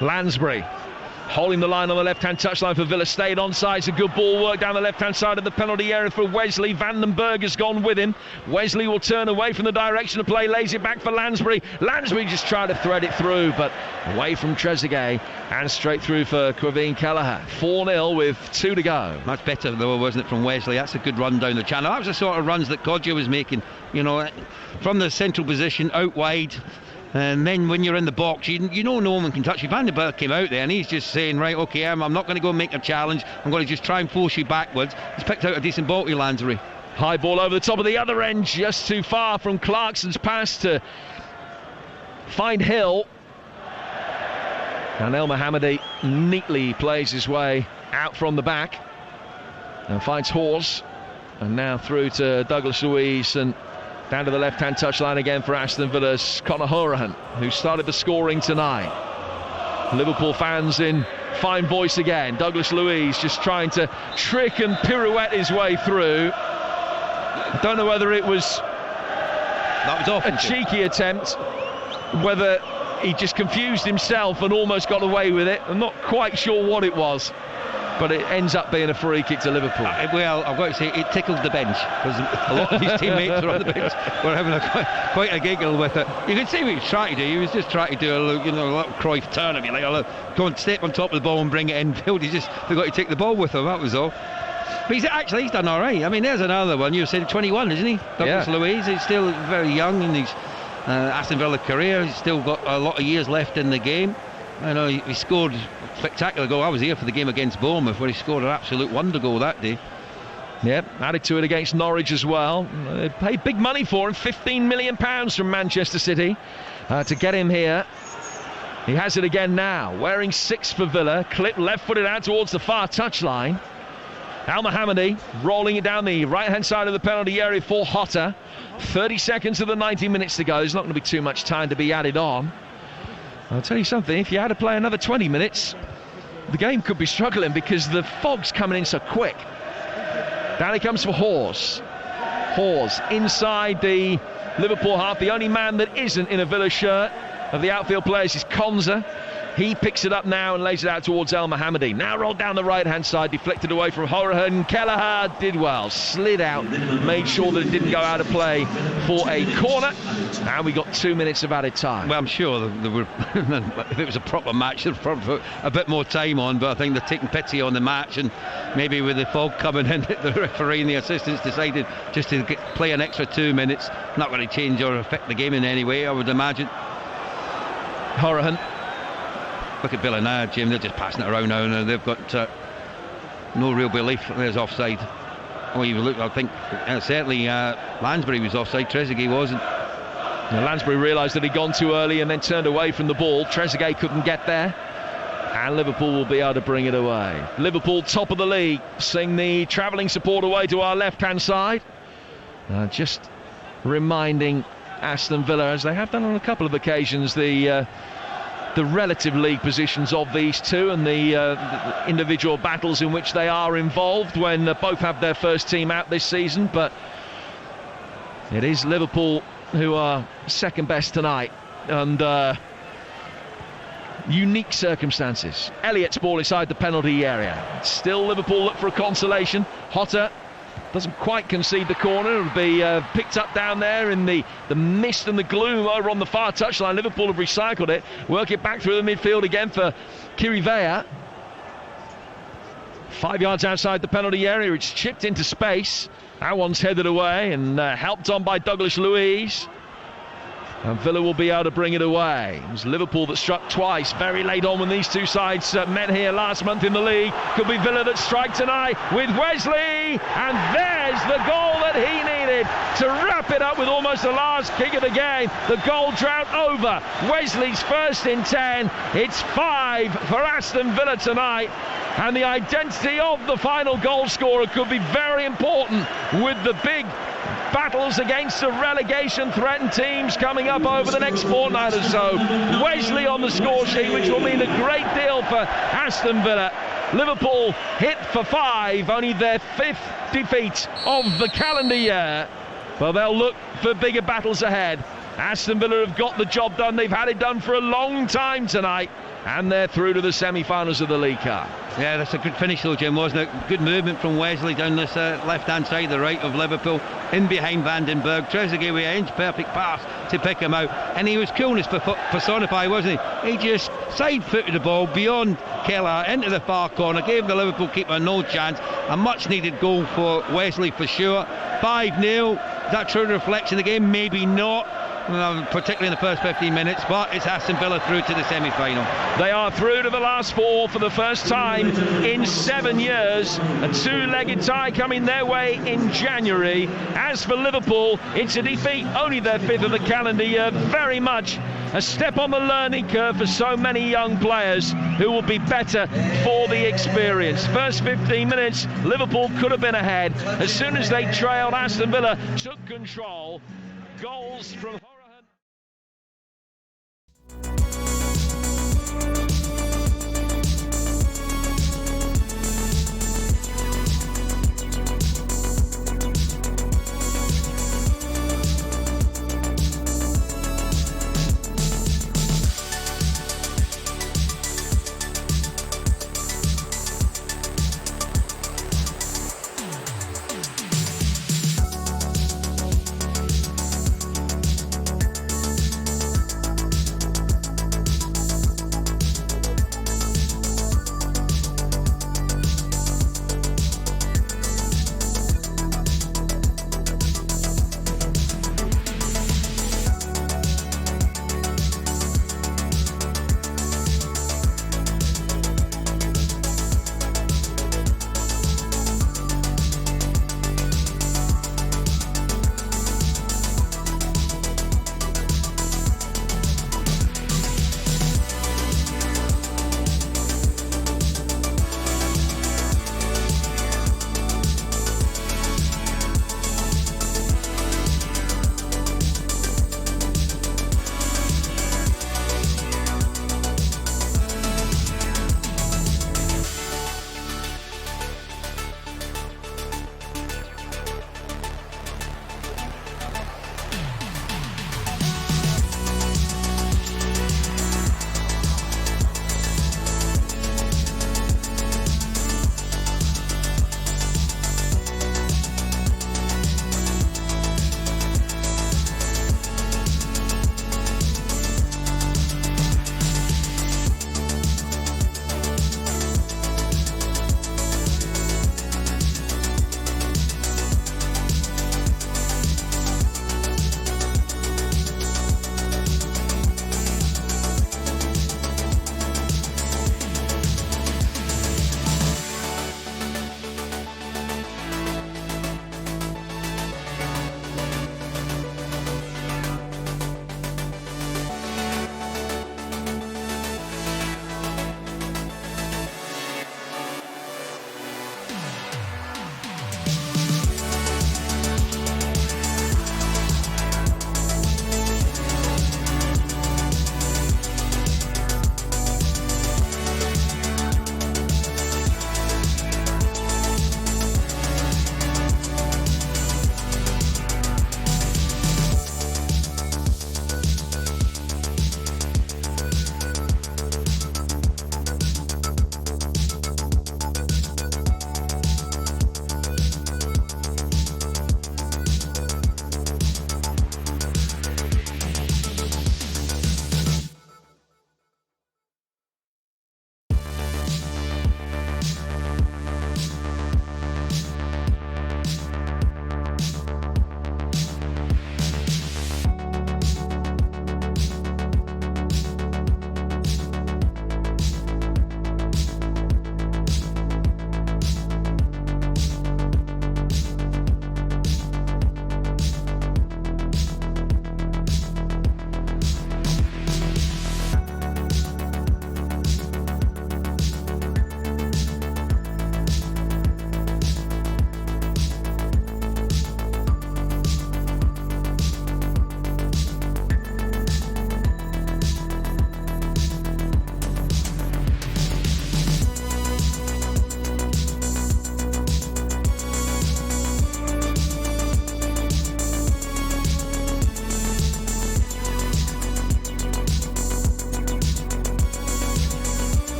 Speaker 1: Lansbury holding the line on the left-hand touchline for Villa, stayed onside. It's a good ball work down the left-hand side of the penalty area for Wesley. Vandenberg has gone with him. Wesley will turn away from the direction of play, lays it back for Lansbury. Lansbury just tried to thread it through, but away from Trezeguet and straight through for Quaveen Kelleher. 4-0 with 2 to go.
Speaker 2: Much better though, wasn't it, from Wesley? That's a good run down the channel. That was the sort of runs that Kodja was making, from the central position out wide. And then when you're in the box, no one can touch you. Vandenberg came out there and he's just saying, right, okay, I'm not going to go and make a challenge. I'm going to just try and force you backwards. He's picked out a decent ball to Lansbury.
Speaker 1: High ball over the top of the other end, just too far from Clarkson's pass to find Hill. And El Mohammadi neatly plays his way out from the back and finds Hawes. And now through to Douglas Luiz and down to the left-hand touchline again for Aston Villa's Conor Hourihane, who started the scoring tonight. Liverpool fans in fine voice again. Douglas Luiz just trying to trick and pirouette his way through. I don't know whether it was a cheeky attempt, whether he just confused himself and almost got away with it. I'm not quite sure what it was, but it ends up being a free kick to Liverpool.
Speaker 2: Well, I've got to say, it tickled the bench, because a lot of his teammates were on the bench, were having quite a giggle with it. You can see what he was trying to do. He was just trying to do a little Cruyff turn, go and step on top of the ball and bring it in. He just forgot to take the ball with him, that was all. But he's done all right. I mean, there's another one. You said 21, isn't he? Douglas Luiz. He's still very young in his Aston Villa career. He's still got a lot of years left in the game. I know he scored a spectacular goal. I was here for the game against Bournemouth where he scored an absolute wonder goal that day.
Speaker 1: Yep, added to it against Norwich as well. They paid big money for him, £15 million from Manchester City to get him here. He has it again now, wearing 6 for Villa, clipped left-footed out towards the far touchline. El Mohammadi rolling it down the right-hand side of the penalty area for Hotter. 30 seconds of the 90 minutes to go. There's not going to be too much time to be added on. I'll tell you something, if you had to play another 20 minutes, the game could be struggling because the fog's coming in so quick. Down he comes for Hawes. Hawes inside the Liverpool half. The only man that isn't in a Villa shirt of the outfield players is Konza. He picks it up now and lays it out towards El Mohammadi. Now rolled down the right-hand side, deflected away from Horahan. Kelleher did well, slid out, made sure that it didn't go out of play for a corner. And we got 2 minutes of added time.
Speaker 2: Well, I'm sure there were, if it was a proper match, they'd probably put a bit more time on, but I think they're taking pity on the match, and maybe with the fog coming in, the referee and the assistants decided just to play an extra 2 minutes. Not going to change or affect the game in any way, I would imagine.
Speaker 1: Horahan.
Speaker 2: Look at Villa now, Jim, they're just passing it around now, and they've got no real belief there's offside. Oh, you look, I think certainly Lansbury was offside, Trezeguet wasn't.
Speaker 1: Now, Lansbury realised that he'd gone too early and then turned away from the ball. Trezeguet couldn't get there, and Liverpool will be able to bring it away. Liverpool top of the league, sing the travelling support away to our left-hand side. Just reminding Aston Villa, as they have done on a couple of occasions, the relative league positions of these two and the individual battles in which they are involved when both have their first team out this season. But it is Liverpool who are second best tonight under unique circumstances. Elliott's ball inside the penalty area. Still Liverpool look for a consolation. Hotter doesn't quite concede the corner. It'll be picked up down there in the mist and the gloom over on the far touchline. Liverpool have recycled it. Work it back through the midfield again for Kirivea. 5 yards outside the penalty area. It's chipped into space. That one's headed away and helped on by Douglas Luiz. And Villa will be able to bring it away. It was Liverpool that struck twice very late on when these two sides met here last month in the league. Could be Villa that strike tonight with Wesley. And there's the goal that he needed to wrap it up with almost the last kick of the game. The goal drought over. Wesley's first in 10. It's 5 for Aston Villa tonight. And the identity of the final goal scorer could be very important with the big battles against the relegation threatened teams coming up over the next fortnight or so. Wesley on the score sheet, which will mean a great deal for Aston Villa. Liverpool hit for 5, only their 5th defeat of the calendar year. Well, they'll look for bigger battles ahead. Aston Villa have got the job done. They've had it done for a long time tonight, and they're through to the semi-finals of the League Cup.
Speaker 2: Yeah, that's a good finish though, Jim, wasn't it? Good movement from Wesley down this left-hand side, the right of Liverpool, in behind Vandenberg. Trezeguet with an inch-perfect pass to pick him out, and he was coolness personified, wasn't he? He just side-footed the ball beyond Kelleher into the far corner, gave the Liverpool keeper no chance. A much-needed goal for Wesley for sure. 5-0, is that true reflection of the game? Maybe not. Particularly in the first 15 minutes, but it's Aston Villa through to the semi-final.
Speaker 1: They are through to the last 4 for the first time in 7 years. A 2-legged tie coming their way in January. As for Liverpool, it's a defeat, only their 5th of the calendar year. Very much a step on the learning curve for so many young players who will be better for the experience. First 15 minutes, Liverpool could have been ahead. As soon as they trailed, Aston Villa took control. Goals from